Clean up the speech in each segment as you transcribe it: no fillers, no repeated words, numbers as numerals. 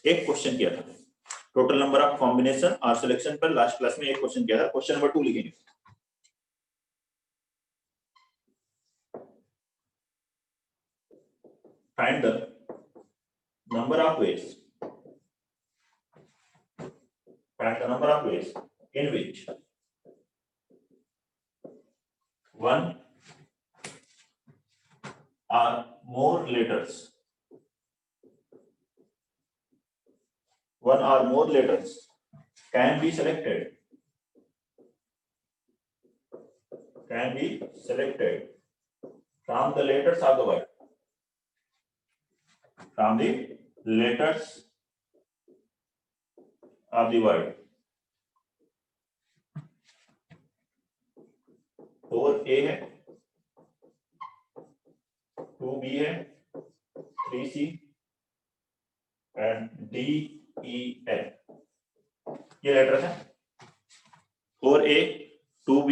एक क्वेश्चन किया था, टोटल नंबर ऑफ कॉम्बिनेशन और सिलेक्शन पर लास्ट क्लास में एक क्वेश्चन किया था। क्वेश्चन नंबर 2 लिखेंगे। Find the number of ways in which one or more letters can be selected from the letters of the word, four A है, 2B है, 3C and DEF। ये letters है 4A, 2B,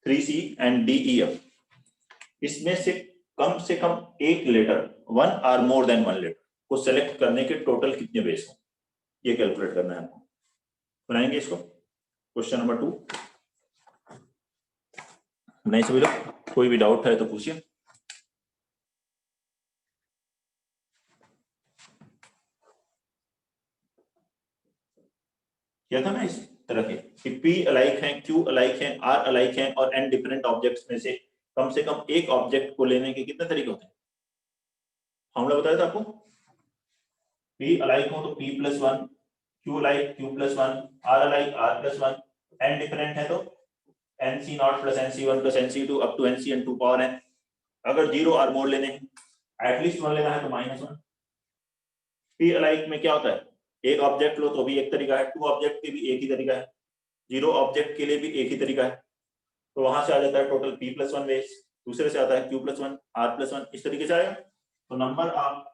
3C and DEF। इसमें से कम एक letter, one और more than one letter को select करने के टोटल कितने वेज हो, ये कैलकुलेट करना है आपको। बनाएंगे इसको। क्वेश्चन नंबर 2 नहीं सभी लोग, कोई भी डाउट है तो पूछिए। क्या था ना इस तरह के कि P अलाइक है, Q अलाइक है, R अलाइक है और N डिफरेंट ऑब्जेक्ट्स में से कम एक ऑब्जेक्ट को लेने के कितने तरीके होते हैं। फॉर्मूला बताया था आपको, P अलाइक हो तो P+1, Q alike Q+1, R alike R+1, N different है तो NC0 + NC1 + NC2 up to NCN 2 power n। अगर 0 और मोर लेने हैं, एटलीस्ट 1 लेना है तो -1। P अलाइक में क्या होता है, एक ऑब्जेक्ट लो तो भी एक तरीका है, 2 ऑब्जेक्ट के भी एक ही तरीका है, 0 ऑब्जेक्ट के लिए भी एक ही तरीका है। तो वहां से आ जाता है टोटल P+1 वेज, दूसरे से आता है Q+1, R+1, इस तरीके से आएगा। तो नंबर ऑफ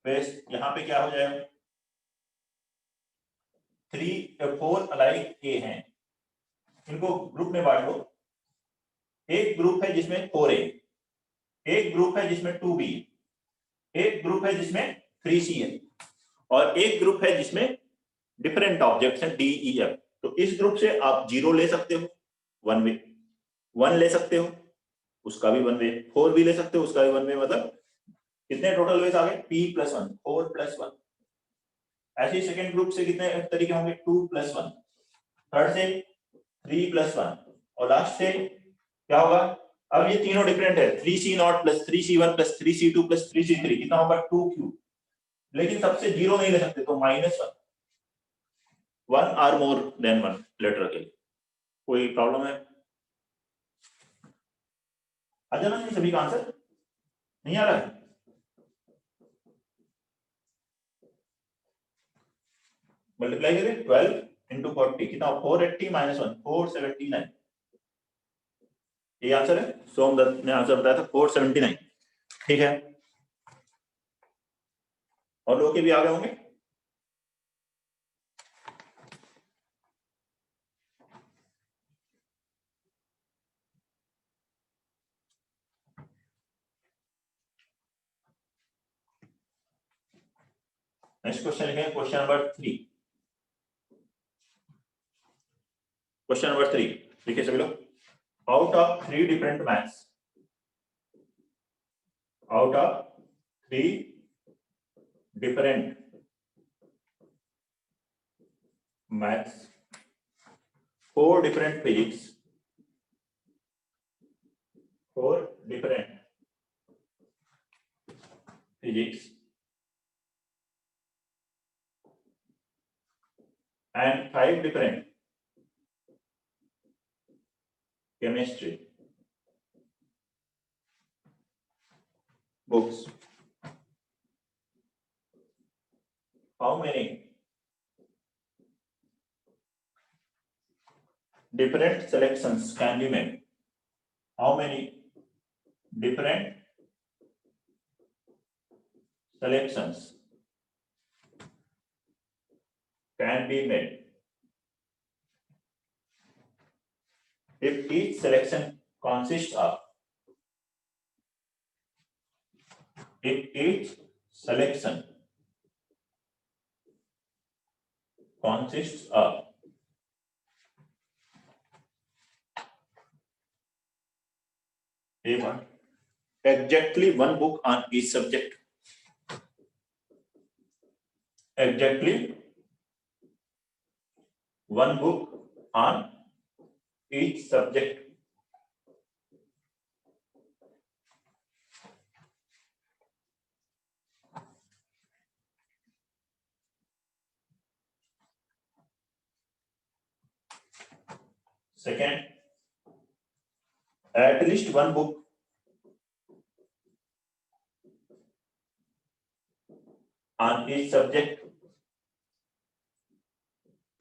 वेज यहाँ पे क्या हो जाएगा, 4 अलाइक ए हैं, इनको ग्रुप में बांट दो। एक ग्रुप है जिसमें 4A, एक ग्रुप है जिसमें 2B, एक ग्रुप है जिसमें 3C है और एक ग्रुप है जिसमें डिफरेंट ऑब्जेक्ट्स हैं DEF। तो इस ग्रुप से आप 0 ले सकते हो, 1 वे, 1 ले सकते हो, उसका भी 1 वे, 4 भी ले सकते हो, उसका भी 1 वे। मतलब कितने टोटल वेज आ गए, P+1, 4+1। ऐसे ही सेकंड ग्रुप से कितने तरीके होंगे, 2+1, थर्ड से 3+1 और लास्ट से क्या होगा। अब ये तीनों डिफरेंट है, 3C0 + 3C1 + 3C2 + 3C3 कितना होगा, 2Q। लेकिन सबसे 0 नहीं ले सकते तो -1, 1 और मोर देन 1 लेटर के लिए। कोई प्रॉब्लम है, आ जाना चाहिए सभी का आंसर, नहीं आ रहा है। मल्टीप्लाई करें 12 × 40 कितना, 480 - 1 479। ये आंसर है, सोमदत्त ने आंसर बताया था 479। ठीक है, और लोग के भी आ गए होंगे। नेक्स्ट क्वेश्चन लिखेंगे, क्वेश्चन नंबर 3। क्वेश्चन नंबर 3 लिखिए सभी लोग। Out of 3 different maths, out of 3 different maths, 4 different physics, 4 different physics and 5 different chemistry books. How many different selections can be made? How many different selections can be made if each selection consists of, if each selection consists of A1 exactly one book on each subject. Exactly one book on each subject. Second, at least one book on each subject.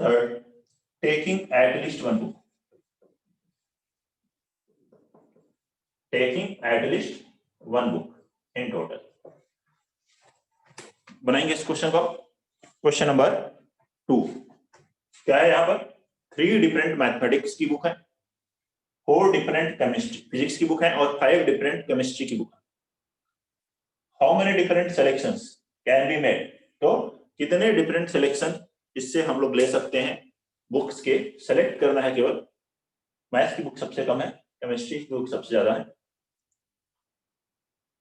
Third, taking at least one book. Taking at least one book in total. बनाएंगे इस question को. Question number 2 क्या है यहाँ पर? 3 different mathematics की book है, 4 different chemistry physics की बुक है और 5 डिफरेंट केमिस्ट्री की बुक है. How many different selections can be made? तो कितने डिफरेंट सिलेक्शन इससे हम लोग ले सकते हैं बुक्स के. सेलेक्ट करना है केवल. मैथ्स की बुक सबसे कम है, केमिस्ट्री की बुक सबसे ज्यादा है.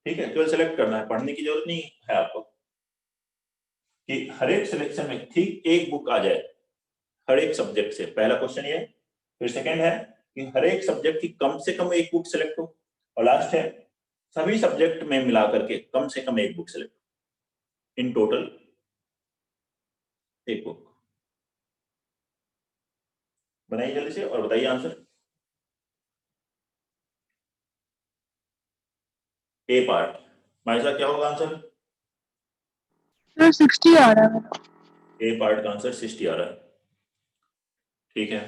ठीक है, केवल सेलेक्ट करना है, पढ़ने की जरूरत नहीं है आपको कि हर एक सिलेक्शन में ठीक एक बुक आ जाए हर एक सब्जेक्ट से. पहला क्वेश्चन ये है. फिर सेकंड है कि हर एक सब्जेक्ट की कम से कम एक बुक सिलेक्ट हो. और लास्ट है सभी सब्जेक्ट में मिला करके कम से कम एक बुक सिलेक्ट हो. इन टोटल एक बुक. बनाइए जल्दी से और बताइए आंसर. ए पार्ट. माइसा क्या होगा आंसर? सर 60 आ रहा है. ए पार्ट का आंसर 60 आ रहा है. ठीक है,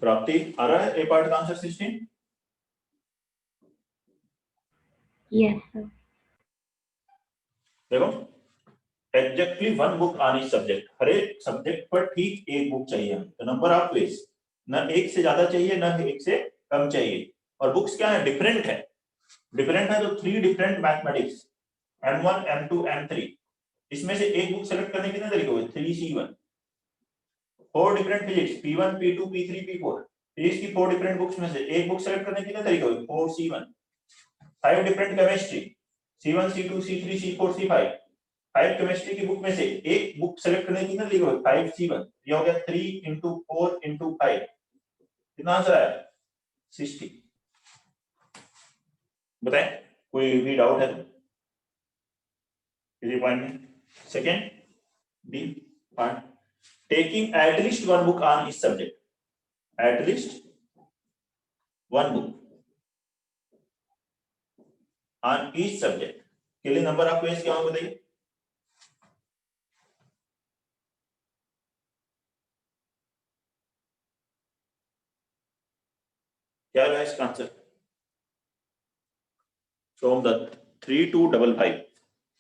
प्राप्ति आ रहा है ए पार्ट का आंसर 16? Yes sir. देखो, exactly one book on each subject. हर एक सब्जेक्ट पर ठीक एक बुक चाहिए हमें. तो नंबर ऑफ पेज न एक से ज्यादा चाहिए न एक से कम चाहिए. और बुक्स क्या है? डिफरेंट है. डिफरेंट है तो 3 different mathematics M1 M2 M3. इसमें से एक बुक सेलेक्ट करने के कितने तरीके हुए? 3C1. 4 different physics P1 P2 P3 P4. Physics की 4 डिफरेंट बुक्स में से एक बुक सेलेक्ट करने के कितने तरीके हुए? 4C1. 5 different chemistry C1 C2 C3 C4 C5. 5 chemistry की बुक में से एक बुक सेलेक्ट करने की कितने तरीके हुए? 5C1. ये हो गया 3 into 4 into 5. कितना आंसर आया? 60. बताएं कोई भी डाउट है तो किसी पॉइंट में. Second D part, taking at least one book on इस subject. At least one book on each subject के लिए नंबर ऑफ पेज क्या होगा बताइए. क्या है इसका आंसर? सोमदत्त 3255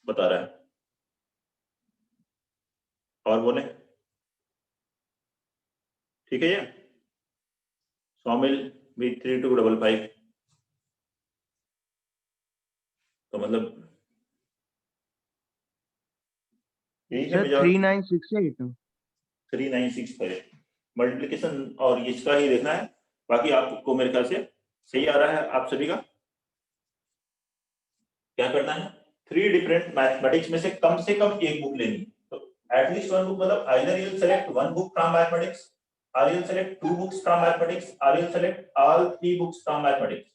बता रहा है. और बोले ठीक है. ये सोमिल भी 3255. तो मतलब यही है. 3965 मल्टीप्लिकेशन और इसका ही देखना है. बाकी आपको मेरे ख्याल से सही आ रहा है आप सभी का. क्या करना है? 3 डिफरेंट मैथमेटिक्स में से कम एक बुक लेनी है. तो एटलीस्ट वन बुक मतलब either you select one book from mathematics, or you'll select 2 books from mathematics, or you'll select all 3 books from mathematics.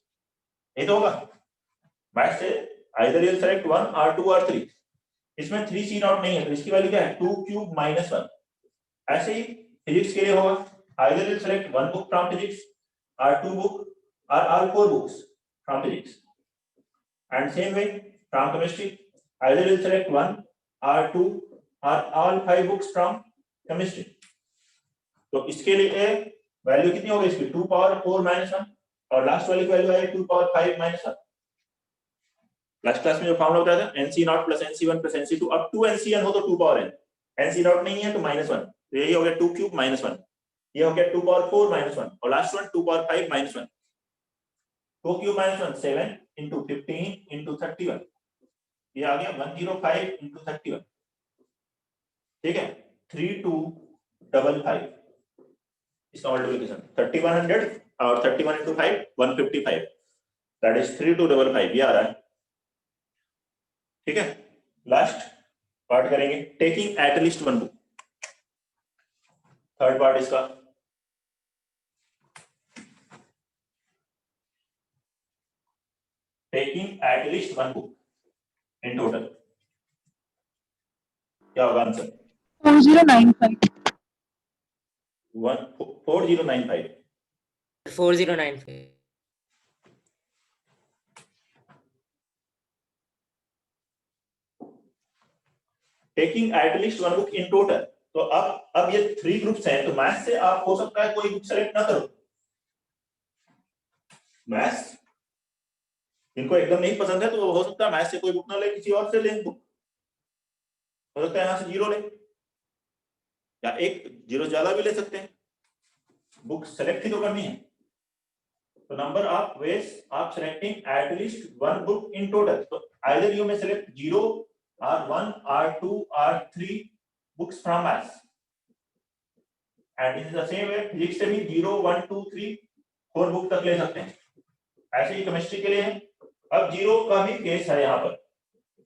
ये तो होगा. मैथ से either you'll select 1 or 2 or 3. इसमें 3C नॉट नहीं है तो इसकी वैल्यू क्या है? 2 cube minus 1. ऐसे ही फिजिक्स के लिए होगा. either you'll select 1 book from physics, or 2 book, or all 4 books from physics. And same way from chemistry, either you'll select 1 or 2 or all 5 books from chemistry. तो इसके लिए value कितनी होगी इसकी? 2 पावर 4 माइनस 1. और लास्ट वाली की value है 2 पावर 5 माइनस 1. लास्ट क्लास में जो फॉर्मूला बताया था NC naught plus NC1 plus NC2 up to NCN हो तो 2 पावर n. NC नॉट नहीं है तो -1. तो यही हो गया 2 क्यूब -1. ये हो गया 2 पावर 4 -1 और last one 2 power 5 -1. 2 cube minus 1 7 into 15 into 31, ये आ गया 105 इंटू 31, ठीक है। 3255 इसका मल्टीप्लिकेशन 3100 और 31 इंटू 5 155, दैट इज 3255, ये आ रहा है, ठीक है। लास्ट पार्ट करेंगे, taking at least one book, third part इसका, taking at least one book in total, क्या होगा answer? 4095. 4095, 4095. Taking at least one book in total. तो अब ये 3 ग्रुप्स हैं, तो मैथ्स से आप हो सकता है कोई बुक सेलेक्ट ना करो, मैथ्स इनको एकदम नहीं पसंद है तो हो सकता है मैथ्स से कोई बुक ना ले, किसी और से ले बुक, हो सकता है यहां से 0 ले, या एक 0 ज्यादा भी ले सकते हैं, बुक सेलेक्ट ही तो करनी है। तो number of ways of selecting at least one book in total, तो either you may select 0 or 1 or 2 or 3 books from maths, and it is the same way physics से भी 0 1 2 3 4 बुक तक ले सकते हैं, ऐसे ही केमिस्ट्री के लिए है। अब 0 का भी केस है यहाँ पर,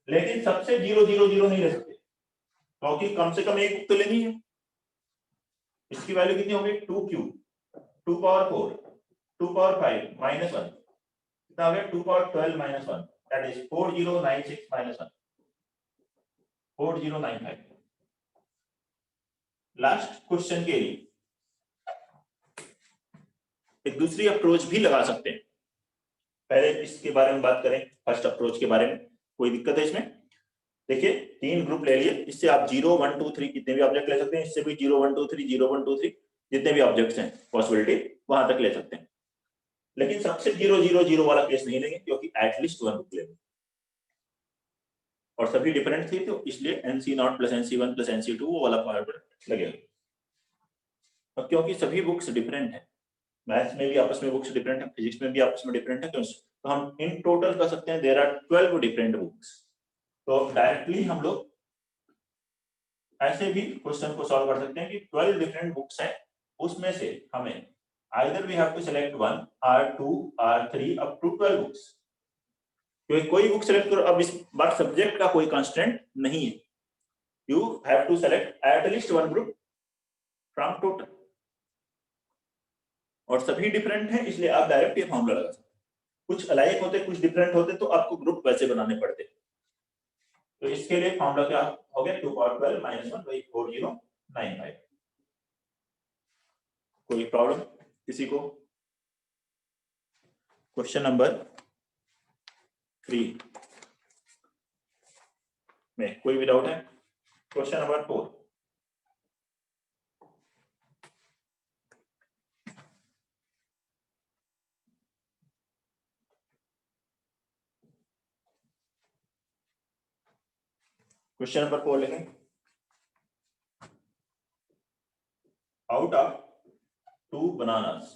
लेकिन सबसे 0 0 0 नहीं ले सकते, क्योंकि कम से कम एक बुक तो लेनी है। इसकी वैल्यू कितनी होगी? 2 क्यूब 2 पावर 4 2 पावर 5 माइनस 1, कितना हो गया? 2 power 12 minus 1, that is 4096 minus 1, 4095। Last question के लिए एक दूसरी अप्रोच भी लगा सकते हैं, पहले इसके बारे में बात करें, फर्स्ट अप्रोच के बारे में। कोई दिक्कत है इसमें? देखिए 3 ग्रुप ले लिए, इससे आप 0 1 2 3 कितने भी ऑब्जेक्ट ले सकते हैं, इससे भी 0 1 2 3 0 1 2 3 जितने भी ऑब्जेक्ट्स हैं पॉसिबिलिटी वहां तक ले सकते हैं, लेकिन सबसे 0 0 0 वाला केस नहीं लेंगे, क्योंकि एटलीस्ट वन बुक लेंगे और सभी डिफरेंट थे, तो इसलिए NC0 plus NC1 plus NC2 वो वाला फॉर्मूला लगेगा। और क्योंकि सभी बुक्स डिफरेंट है, मैथ्स में भी आपस में बुक्स डिफरेंट है, फिजिक्स में भी आपस में डिफरेंट है, तो हम इन टोटल कर सकते हैं देयर आर 12 डिफरेंट बुक्स। तो डायरेक्टली हम लोग ऐसे भी क्वेश्चन को सॉल्व कर सकते हैं कि 12 डिफरेंट बुक्स हैं, उसमें से हमें either we have to select 1 or 2 or 3 up to 12 books, क्योंकि कोई बुक सेलेक्ट करो, अब इस बार सब्जेक्ट का कोई कांस्टेंट नहीं है, you have to select at least one group from total, और सभी डिफरेंट हैं, इसलिए आप डायरेक्ट ये फॉर्मूला लगा सकते हैं। कुछ अलाइक होते, कुछ डिफरेंट होते, तो आपको ग्रुप वैसे बनाने पड़ते। तो इसके लिए फॉर्मूला क्या हो गया? 2 पावर 12 माइनस 1 बाई 4095। कोई प्रॉब्लम किसी को? क्वेश्चन नंबर 3 में कोई भी डाउट है? क्वेश्चन नंबर 4, क्वेश्चन नंबर 4 लिखें। Out of 2 bananas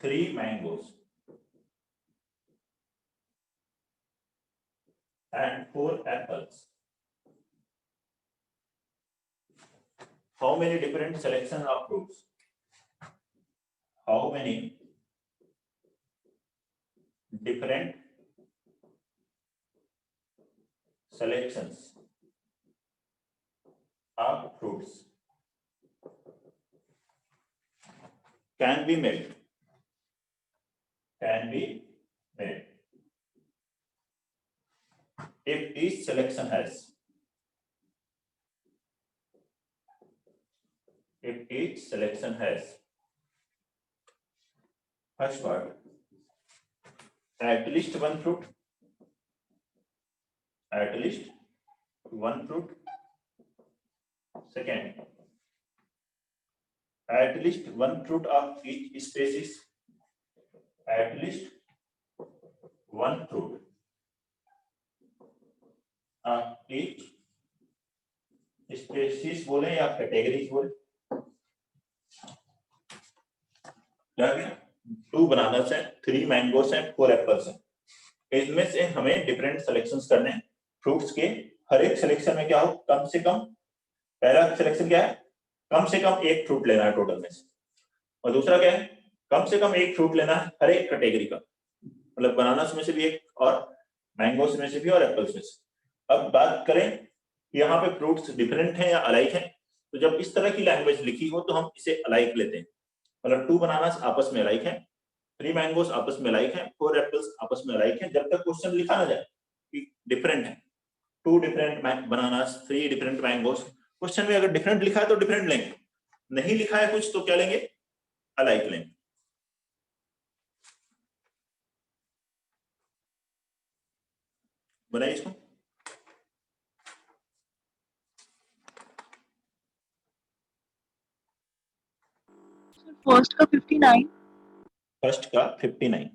3 mangoes and 4 apples, how many different selections of fruits? How many different selections of fruits can be made? Can be made if each selection has, if each selection has, first word, at least one fruit, at least one fruit. Second, at least one fruit of each species, at least one fruit of each species बोले या categories बोले, क्या गया? 2 bananas हैं, 3 mangoes हैं, 4 apples हैं। इनमें से हमें डिफरेंट सिलेक्शंस करने हैं फ्रूट्स के। हर एक सिलेक्शन में क्या हो, कम से कम, पहला सिलेक्शन क्या है, कम से कम एक फ्रूट लेना है टोटल में से, और दूसरा क्या है, कम से कम एक फ्रूट लेना है हर एक कैटेगरी का, मतलब बनानास में से भी एक और मैंगोस में से भी और एप्पल्स में से। अब बात करें कि यहाँ पे फ्रूट्स डिफरेंट हैं या अलाइक हैं, तो जब इस तरह की लैंग्वेज लिखी हो तो हम इसे अलाइक लेते हैं। मतलब 2 बनानास आपस में अलाइक हैं, 3 मैंगोस आपस में अलाइक हैं, 4 एप्पल्स आपस में अलाइक हैं, जब तक क्वेश्चन लिखा ना जाए कि डिफरेंट है, 2 different bananas, 3 different mangoes. Question में अगर डिफरेंट लिखा है तो डिफरेंट लेंगे, नहीं लिखा है कुछ तो क्या लेंगे, अलाइक लेंगे। बनाइए इसको। फर्स्ट का 59, फर्स्ट का 59,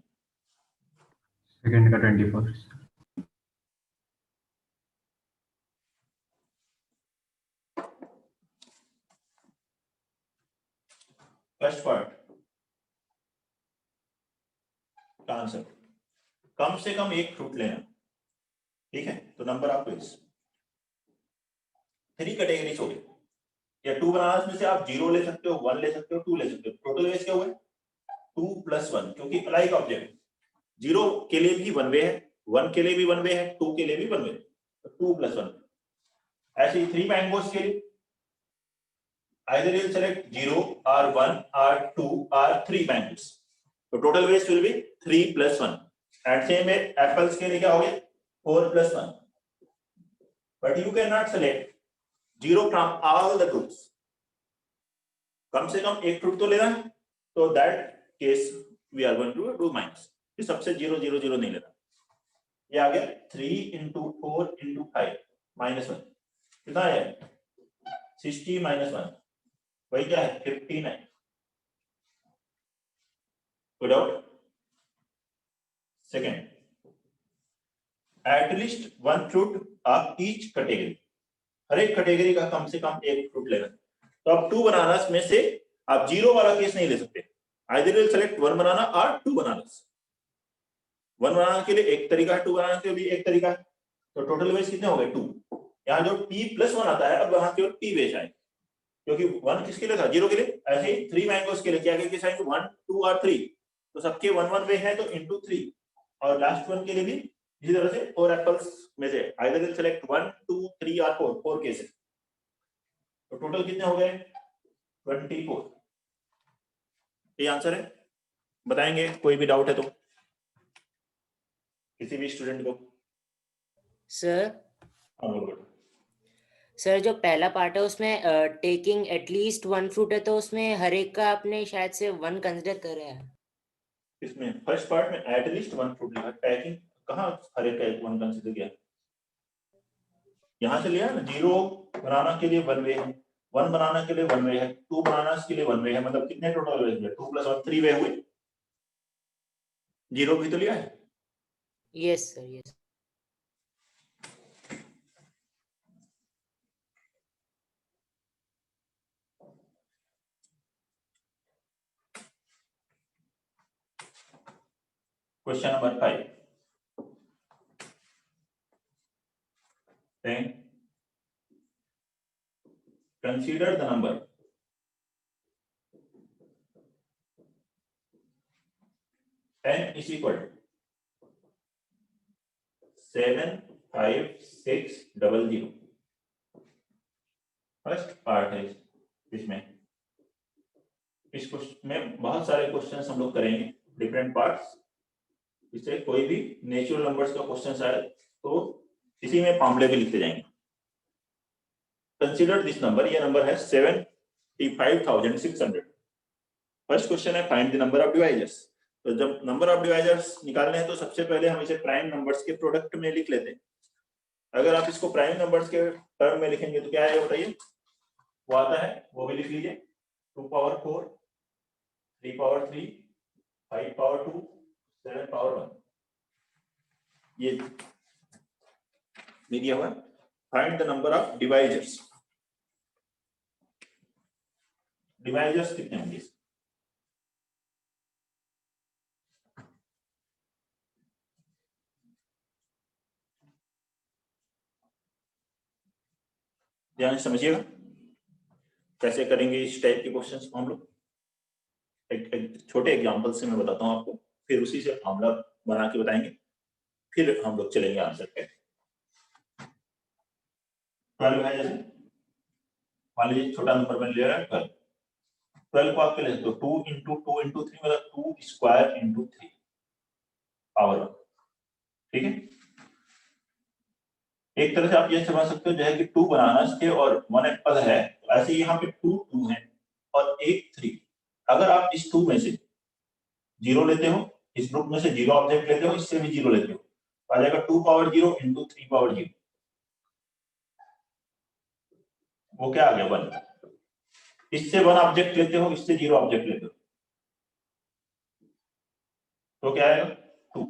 सेकंड का 24, फर्स्ट पार्ट का आंसर कम से कम एक फ्रूट लेना, ठीक है। तो नंबर ऑफ प्लेस 3 कैटेगरीज हो गई, या 2 बनानास में से आप 0 ले सकते हो, 1 ले सकते हो, 2 ले सकते हो। टोटल वेज क्या हुआ, 2 + 1, क्योंकि अलाइक ऑब्जेक्ट, 0 के लिए भी 1 वे है, 1 के लिए भी 1 वे है, 2 के लिए भी 1 वे, तो 2 + 1। ऐसे ही 3 मैंगोस के लिए either you'll select 0 or 1 or 2 or 3 mangoes, so total waste will be 3 + 1। and same way apples के लिए क्या हो गया, 4 + 1, but you cannot select 0 from all the groups, कम से कम एक फ्रूट तो लेना है, तो that case we are going to do minus, ये सबसे 0 0 0 नहीं लेना। ये आ गया 3 × 4 × 5 -1, कितना है 60 -1, वही क्या है 59, good out. Second, at least 1 fruit of each category, हर एक कैटेगरी का कम से कम एक फ्रूट लेना। तो अब 2 बनानास में से आप 0 वाला केस नहीं ले सकते, आइदर विल सेलेक्ट 1 बनाना और 2 बनानास। 1 बनाना के लिए एक तरीका है, 2 बनाना के लिए भी एक तरीका है, तो टोटल वेज कितने हो गए 2। यहाँ जो t + 1 आता है, अब वहां केवल t वेज आए, क्योंकि 1 किसके लिए था, 0 के लिए। ऐसे ही 3 मैंगोस के लिए क्या किस आएंगे, 1 2 और 3, तो सबके 1 1 वे है, तो × 3, और लास्ट वन के लिए भी इसी तरह से 4 एप्पल्स में से आइदर विल सेलेक्ट 1 2 3 और 4 केसेस, तो टोटल कितने हो गए 24। ये आंसर है, बताएंगे कोई भी डाउट है तो किसी भी स्टूडेंट को। सर हाँ बोलो। सर जो पहला पार्ट है उसमें टेकिंग एटलीस्ट 1 फ्रूट है, तो उसमें हर एक का आपने शायद से 1 कंसिडर करा है। इसमें फर्स्ट पार्ट में एट लीस्ट 1 फ्रूट लिखा, पैकिंग कहाँ हर एक का 1 कंसीडर किया, यहाँ से लिया ना। 0 बनाना के लिए 1 वे है, 1 बनाना के लिए 1 वे है, 2 बनाना के लिए 1 वे है, मतलब कितने टोटल वे हुए, 2 + 1 3 वे हुए। 0 भी तो लिया है। Yes sir, yes. Question number 5, then consider the number 10 is equal to 7 5 6 0 0। First part है इसमें, इस क्वेश्चन में बहुत सारे क्वेश्चंस हम लोग करेंगे, डिफरेंट पार्ट्स। इससे कोई भी नेचुरल नंबर्स का क्वेश्चन आए तो इसी में फॉर्मूले भी लिखते जाएंगे। कंसीडर दिस नंबर, ये नंबर है 75,600। फर्स्ट क्वेश्चन है find the number of divisors. तो जब नंबर ऑफ डिवाइजर्स निकालने हैं तो सबसे पहले हम इसे प्राइम नंबर्स के प्रोडक्ट में लिख लेते हैं। अगर आप इसको प्राइम नंबर्स के टर्म में लिखेंगे तो क्या आएगा बताइए, वो आता है, वो भी लिख लीजिए, 2⁴, 3⁴, 5⁴2, 7⁴1, ये दिया हुआ। Find the number of divisors, divisors कितने होंगे, ध्यान से समझिएगा कैसे करेंगे इस टाइप के क्वेश्चंस को हम लोग। एक छोटे एग्जांपल से मैं बताता हूँ आपको, फिर उसी से फॉर्मूला बना के बताएंगे, फिर हम लोग चलेंगे आंसर पे। 12 है, जैसे मान लीजिए छोटा नंबर मैंने ले रहा है 12। 12 को आप क्या ले सकते हो, 2 इंटू 2 इंटू 3 मतलब 2 स्क्वायर इंटू 3 पावर 1। ठीक है, एक तरह से आप ये समझ सकते हो जो है कि 2 बनाना चाहिए और 1 एक पद है, तो ऐसे यहाँ पे 2 2 है और 1 3। अगर आप इस 2 में से 0 लेते हो, इस ग्रुप में से 0 ऑब्जेक्ट लेते हो, इससे भी 0 लेते हो, तो आ जाएगा 2 पावर 0 इंटू 3 पावर 0, वो क्या आ गया 1। इससे 1 ऑब्जेक्ट लेते हो, इससे 0 ऑब्जेक्ट लेते हो, तो क्या आएगा 2।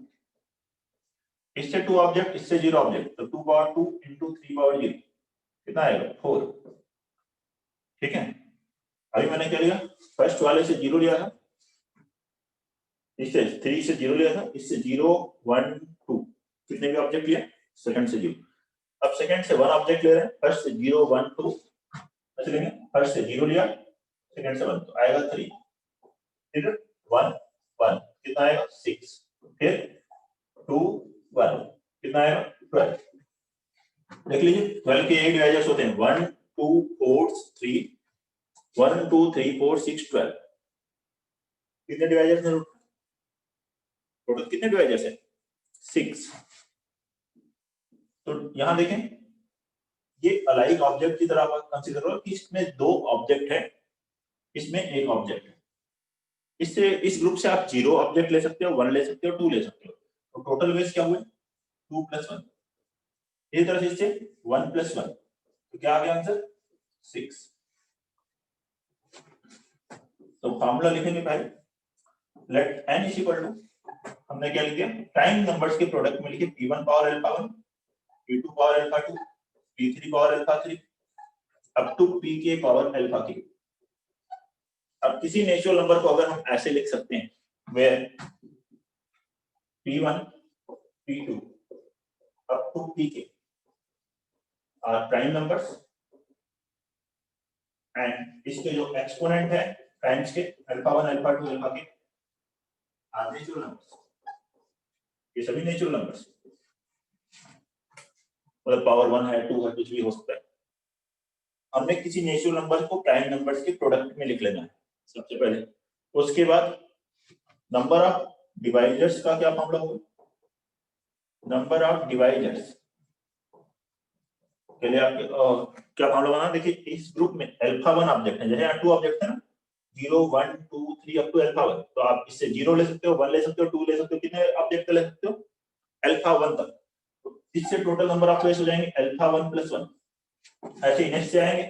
इससे 2 ऑब्जेक्ट, इससे 0 ऑब्जेक्ट, तो 2 पावर 2 इंटू 3 पावर 0 कितना आएगा 4। ठीक है, अभी मैंने क्या लिया, फर्स्ट वाले से 0 लिया था, इससे 3 से 0 लिया था, इससे 0 1 2 कितने भी ऑब्जेक्ट लिया, सेकंड से 0। अब सेकंड से 1 ऑब्जेक्ट ले रहे हैं, फर्स्ट से 0 1 2 ऐसे लेंगे, फर्स्ट से 0 लिया, सेकंड से 1 तो आएगा 3, फिर 1 1 कितना आएगा 6, फिर 2 1 कितना आएगा 12। देख लीजिए 12 के 8 डिवाइजर्स होते हैं, 1 2 4 3 1 2 3 4 6 12। कितने डिवाइजर्स हैं टोटल, कितने डिवाइजर्स हैं 6। तो यहां देखें ये अलाइक ऑब्जेक्ट की तरह आप कंसीडर करो कि इसमें 2 ऑब्जेक्ट है, इसमें 1 ऑब्जेक्ट है। इससे इस ग्रुप से आप 0 ऑब्जेक्ट ले सकते हो, 1 ले सकते हो, 2 ले सकते हो, तो टोटल वेज क्या हुए 2 + 1। इस तरह से इससे 1 + 1, तो क्या आ गया आंसर 6। तो फॉर्मूला लिखेंगे पहले, लेट n इक्वल टू, हमने क्या लिख दिया, प्राइम नंबर्स के प्रोडक्ट में लिखे p1 power alpha 1, p2 power alpha 2, p3 power alpha 3 up to pk power alpha k। अब किसी नेचुरल नंबर को अगर हम ऐसे लिख सकते हैं, where p1 p2 up to pk are prime numbers and इसके जो एक्सपोनेंट है प्राइम्स के alpha 1 alpha 2 alpha k are natural numbers. ये सभी नेचुरल नंबर्स, मतलब पावर 1 है 2 है कुछ भी हो सकता है। हमने किसी नेचुरल नंबर को प्राइम नंबर्स के प्रोडक्ट में लिख लेना है सबसे पहले। उसके बाद नंबर ऑफ डिवाइजर्स का क्या फॉर्मूला होगा, नंबर ऑफ डिवाइजर्स के लिए आप क्या फॉर्मूला बना, देखिए इस ग्रुप में अल्फा 1 ऑब्जेक्ट है, जैसे यहाँ 2 ऑब्जेक्ट है ना, 0 1 2 3 अप टू अल्फा 1, तो आप इससे 0 ले सकते हो, 1 ले सकते हो, 2 ले सकते हो, कितने ऑब्जेक्ट ले सकते हो अल्फा 1 तक। तो इससे टोटल नंबर ऑफ प्लेस हो जाएंगे अल्फा 1 + 1। ऐसे ही नेक्स्ट से आएंगे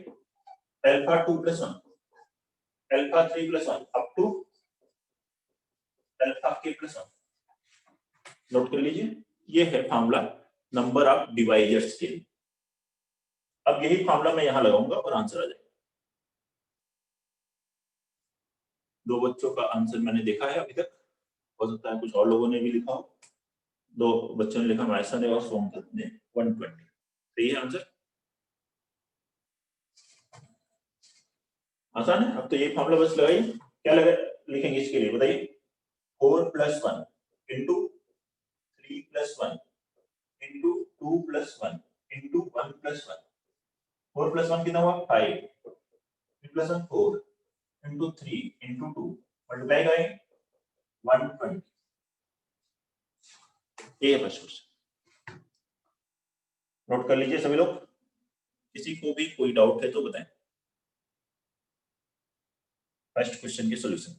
alpha 2 + 1, alpha 3 + 1 up to alpha k + 1। Note कर लीजिए, ये है फॉर्मूला नंबर ऑफ डिवाइजर्स के लिए। अब यही फॉर्मूला मैं यहां लगाऊंगा और आंसर आ जाएगा। 2 बच्चों का आंसर मैंने देखा है अभी तक, हो सकता है कुछ और लोगों ने भी लिखा हो। 2 बच्चों ने लिखा, मायसा ने और सोमदत्त ने 120। सही है आंसर, आसान है। अब तो ये फॉर्मूला बस लगाइए, क्या लगा लिखेंगे इसके लिए बताइए, 4 + 1 इंटू 3 + 1 इंटू 2 + 1 इंटू 1 + 1। 4 + 1 कितना हुआ 5, 3 + 1 4 इंटू 3 इंटू 2 मल्टीप्लाई करेंगे 120। ये है फर्स्ट क्वेश्चन, नोट कर लीजिए सभी लोग। किसी को भी कोई डाउट है तो बताएं। फर्स्ट क्वेश्चन के सॉल्यूशन,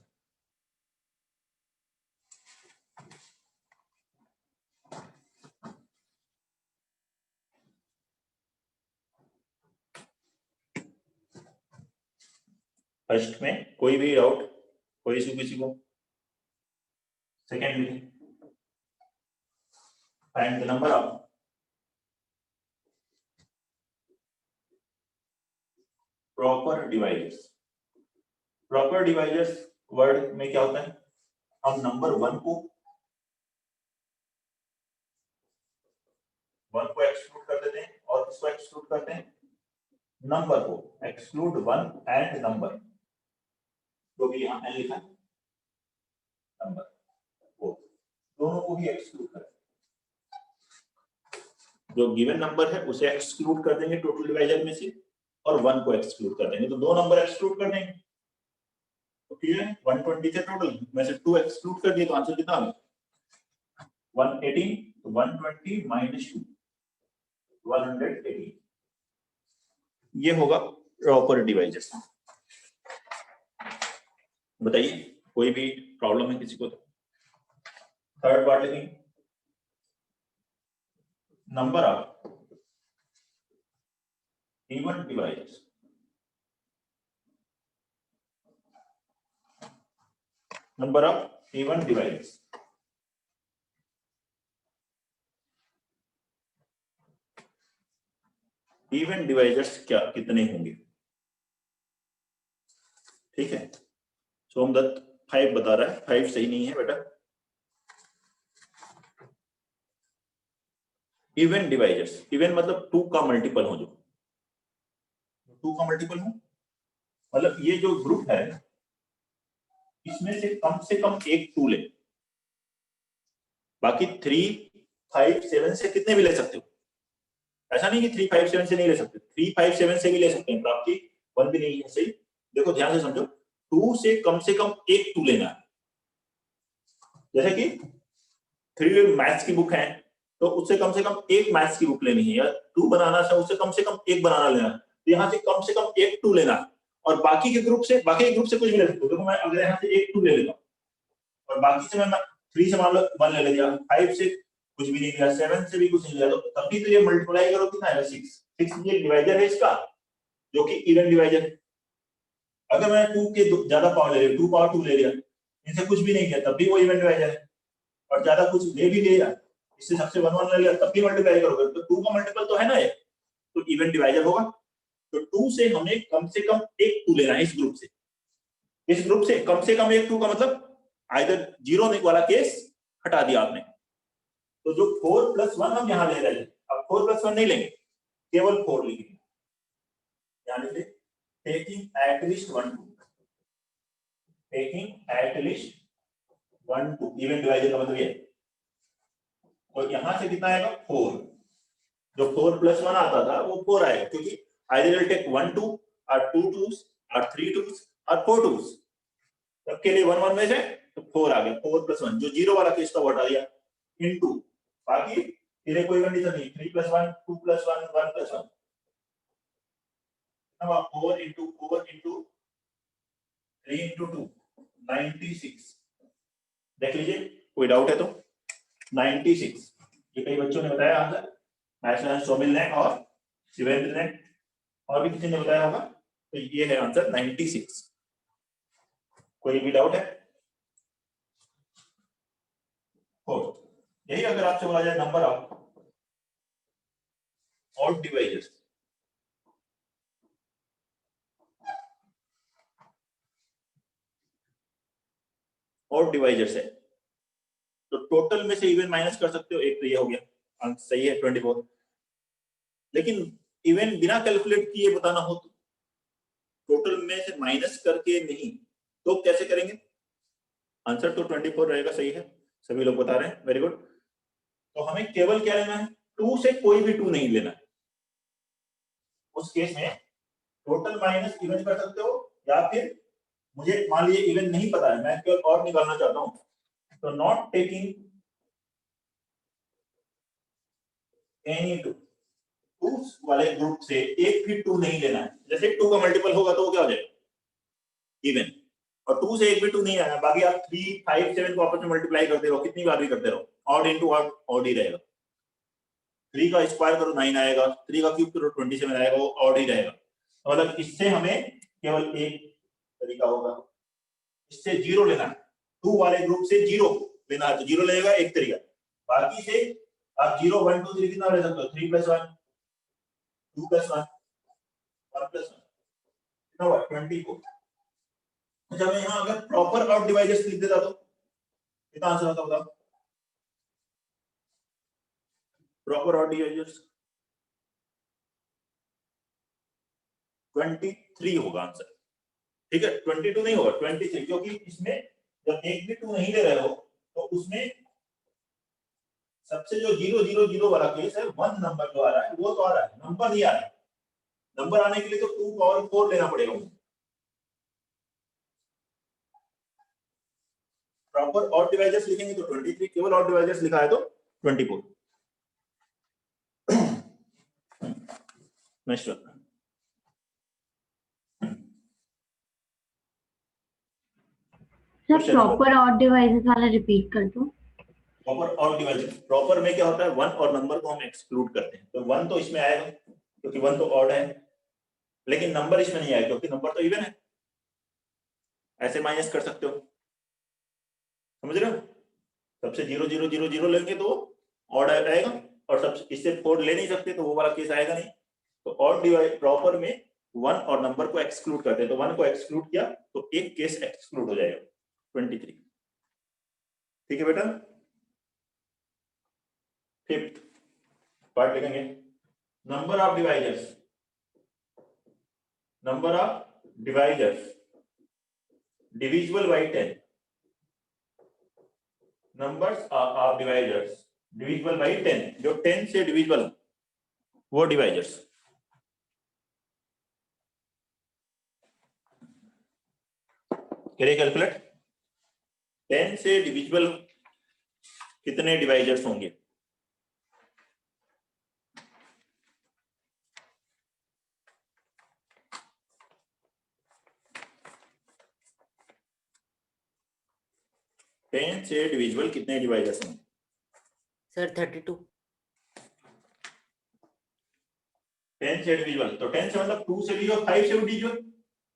फर्स्ट में कोई भी डाउट, कोई इशू किसी को। सेकेंड में find the number of proper divisors. Proper divisors word में क्या होता है, हम नंबर 1 को एक्सक्लूड कर देते हैं और इसको एक्सक्लूड करते हैं, नंबर को, एक्सक्लूड 1 एंड नंबर, जो भी यहाँ n लिखा है, नंबर वो दोनों को ही एक्सक्लूड करें। जो गिवन नंबर है उसे एक्सक्लूड कर देंगे टोटल डिवाइजर में से, और 1 को एक्सक्लूड कर देंगे, तो 2 नंबर एक्सक्लूड कर देंगे। तो क्लियर है, 120 थे टोटल में से 2 एक्सक्लूड कर दिए तो आंसर कितना आ गया 118, तो 120 माइनस 2 118, ये होगा प्रॉपर डिवाइजर। बताइए कोई भी प्रॉब्लम है किसी को? थर्ड पार्ट लिखेंगे, number of even divisors, number of even divisors, even divisors क्या कितने होंगे? ठीक है, सोमदत्त 5 बता रहा है, 5 सही नहीं है बेटा। इवन डिवाइजर्स, इवन मतलब 2 का मल्टीपल हो, जो 2 का मल्टीपल हो, मतलब ये जो ग्रुप है इसमें से कम एक 2 ले, बाकी 3, 5, 7 से कितने भी ले सकते हो। ऐसा नहीं कि 3, 5, 7 से नहीं ले सकते, 3, 5, 7 से भी ले सकते हैं, प्राप्ति 1 भी नहीं है। सही, देखो ध्यान से समझो, 2 से कम एक 2 लेना है। जैसे कि 3 मैथ्स की बुक है तो उससे कम एक मैथ्स की बुक लेनी है, या 2 बनाना है उससे कम एक बनाना लेना है, तो यहाँ से कम एक 2 लेना है, और बाकी के ग्रुप से कुछ भी ले सकते हो। देखो मैं अगर यहाँ से एक 2 ले लेता हूँ और बाकी से मैं 3 से मान लो 1 ले लिया, 5 से कुछ भी नहीं लिया, 7 से भी कुछ नहीं लिया, तो तब भी तो ये मल्टीप्लाई करो कितना आएगा 6 ये डिवाइजर है इसका, जो कि इवन डिवाइजर है। अगर मैं 2 के ज्यादा पावर ले लिया, 2 पावर 2 ले लिया, इनसे कुछ भी नहीं किया, तब भी वो इवन डिवाइजर है। और ज्यादा कुछ ले भी लिया, इससे सबसे 1 1 ले लिया, तब भी मल्टीप्लाई करोगे तो 2 का मल्टीपल तो है ना ये, तो इवन डिवाइजर होगा। तो 2 से हमें कम एक 2 लेना है इस ग्रुप से। इस ग्रुप से कम एक 2 का मतलब आइदर 0 वाला केस हटा दिया आपने, तो जो 4 + 1 हम यहाँ ले रहे हैं, अब 4 + 1 नहीं लेंगे, केवल 4 लिखेंगे, यानी कि taking at least 1 2, taking at least 1 2, even divisor का मतलब ये। और यहाँ से कितना आएगा 4, जो 4 + 1 आता था वो 4 आएगा, क्योंकि आइदर विल टेक 1 2 और 2 2s और 3 2s और 4 2s, सबके लिए 1 1 में से तो 4 आ गया, 4 + 1, जो 0 वाला केस था वो हटा दिया, इनटू बाकी फिर कोई कंडीशन नहीं, 3 + 1 2 + 1 1 + 1, अब 4 × 4 × 3 × 2 96। देख लीजिए कोई डाउट है तो 96, ये कई बच्चों ने बताया आंसर, मैथ्स सोमिल ने और शिवेंद्र ने और भी किसी ने बताया होगा, तो ये है आंसर 96। कोई भी डाउट है? यही अगर आपसे बोला जाए number of odd divisors, odd divisors है तो टोटल में से इवन माइनस कर सकते हो, एक तो ये हो गया, आंसर सही है 24। लेकिन इवन बिना कैलकुलेट किए बताना हो तो टोटल में से माइनस करके नहीं, तो कैसे करेंगे? आंसर तो 24 रहेगा, सही है, सभी लोग बता रहे हैं, वेरी गुड। तो हमें केवल क्या लेना है, 2 से कोई भी 2 नहीं लेना है। उस केस में टोटल माइनस इवन कर सकते हो, या फिर मुझे मान लीजिए इवन नहीं पता है, मैं केवल और निकालना चाहता हूं, तो नॉट टेकिंग एनी 2, उस वाले ग्रुप से एक भी 2 नहीं लेना है। जैसे 2 का मल्टीपल होगा तो वो क्या हो जाएगा इवन, और 2 से एक भी 2 नहीं आना, बाकी आप 3 5 7 को आपस में मल्टीप्लाई करते रहो, कितनी बार भी करते रहो, ऑड इनटू ऑड, ऑड ही रहेगा। 3 का स्क्वायर करो 9 आएगा, 3 का क्यूब करो 27 आएगा, वो ऑड ही रहेगा। मतलब इससे हमें केवल एक तरीका होगा, इससे 0 लेना है, 2 वाले ग्रुप से 0 लेना है, तो 0 लेगा एक तरीका, बाकी से आप 0 1 2 3 कितना ले सकते हो, 3 + 1 2 + 1 1 + 1 कितना हुआ 24। अच्छा मैं यहाँ अगर प्रॉपर ऑड डिवाइजर्स लिख देता तो कितना आंसर आता बताओ? प्रॉपर ऑड डिवाइजर्स 23 होगा आंसर, ठीक है। 22 नहीं होगा, 23, क्योंकि इसमें जब एक भी 2 नहीं ले रहे हो तो उसमें सबसे जो 000 वाला केस है, 1 नंबर जो आ रहा है वो तो आ रहा है, नंबर नहीं आ रहा है। नंबर आने के लिए तो 2 पावर 4 लेना पड़ेगा। प्रॉपर ऑड डिवाइजर्स लिखेंगे तो 23, केवल ऑड डिवाइजर्स लिखा है तो 24। Next one, sir proper odd devices वाला रिपीट कर दो। प्रॉपर ऑड डिवाइजर्स, प्रॉपर में क्या होता है, 1 और नंबर को हम एक्सक्लूड करते हैं, तो 1 तो इसमें आएगा क्योंकि 1 तो ऑड है, लेकिन नंबर इसमें नहीं आएगा क्योंकि नंबर तो इवन है। ऐसे माइनस कर सकते हो, समझ रहे हो। सबसे 0 लेंगे तो ऑड आएगा, और सबसे इससे 4 ले नहीं सकते तो वो वाला केस आएगा नहीं। तो ऑड डिवाइड प्रॉपर में 1 और नंबर को एक्सक्लूड करते हैं, तो 1 को एक्सक्लूड किया तो एक केस एक्सक्लूड हो जाएगा, 23। ठीक है बेटा। फिफ्थ पार्ट लिखेंगे, number of divisors, number of divisors divisible bye 10, numbers of divisors divisible bye 10, जो 10 से डिविजिबल वो डिवाइजर्स। करिए कैलकुलेट, 10 से डिविजिबल कितने डिवाइजर्स होंगे। टेन से डिविजिबल कितने डिवाइजर्स होंगे सर 32। 10 से डिविजिबल, तो 10 से मतलब 2 से भी और 5 से भी डिविजिबल,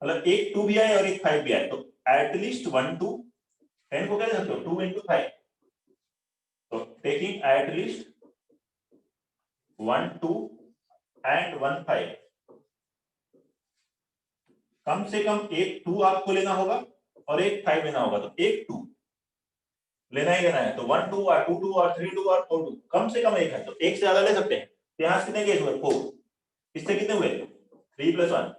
मतलब एक 2 भी आए और एक 5 भी आए, तो एटलीस्ट 1 2, 10 को क्या दे सकते हो 2 into 5, तो टेकिंग एटलीस्ट 1 2 and 1 5, कम से कम एक 2 आपको लेना होगा और एक 5 लेना होगा, तो एक 2 लेना ही लेना है, तो 1 2 और 2 2 और 3 2 और 4 2, कम से कम एक है, तो एक से ज्यादा ले सकते हैं। तो यहाँ से कितने केस हुए 4, इससे कितने हुए 3 + 1,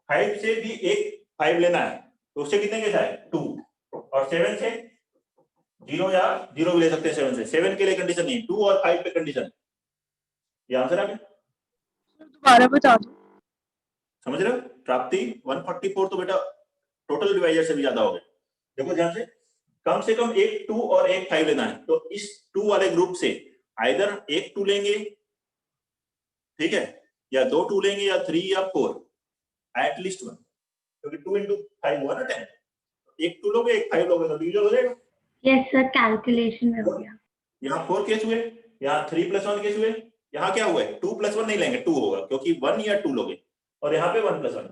5 से भी एक 5 लेना है तो उससे कितने केस आए 2, और 7 से 0 या 0 भी ले सकते हैं 7 से, 7 के लिए कंडीशन नहीं, 2 और 5 पे कंडीशन। ये आंसर आ गया, दोबारा बता दो। समझ रहे हो। प्राप्ति 144 तो बेटा टोटल डिवाइजर से भी ज्यादा हो गया। देखो ध्यान से कम एक 2 और एक 5 लेना है, तो इस 2 वाले ग्रुप से आइदर एक 2 लेंगे, ठीक है, या 2 2 लेंगे, या 3 या 4, एटलीस्ट 1, क्योंकि 2 into 5 हुआ ना 10, एक 2 लोगे एक 5 लोगे तो डिविजन हो जाएगा। यस सर, कैलकुलेशन में हो गया। यहाँ 4 केस हुए, यहाँ 3 + 1 केस हुए, यहाँ क्या हुआ है 2 + 1 नहीं लेंगे 2 होगा, क्योंकि 1 या 2 लोगे, और यहाँ पे 1 + 1,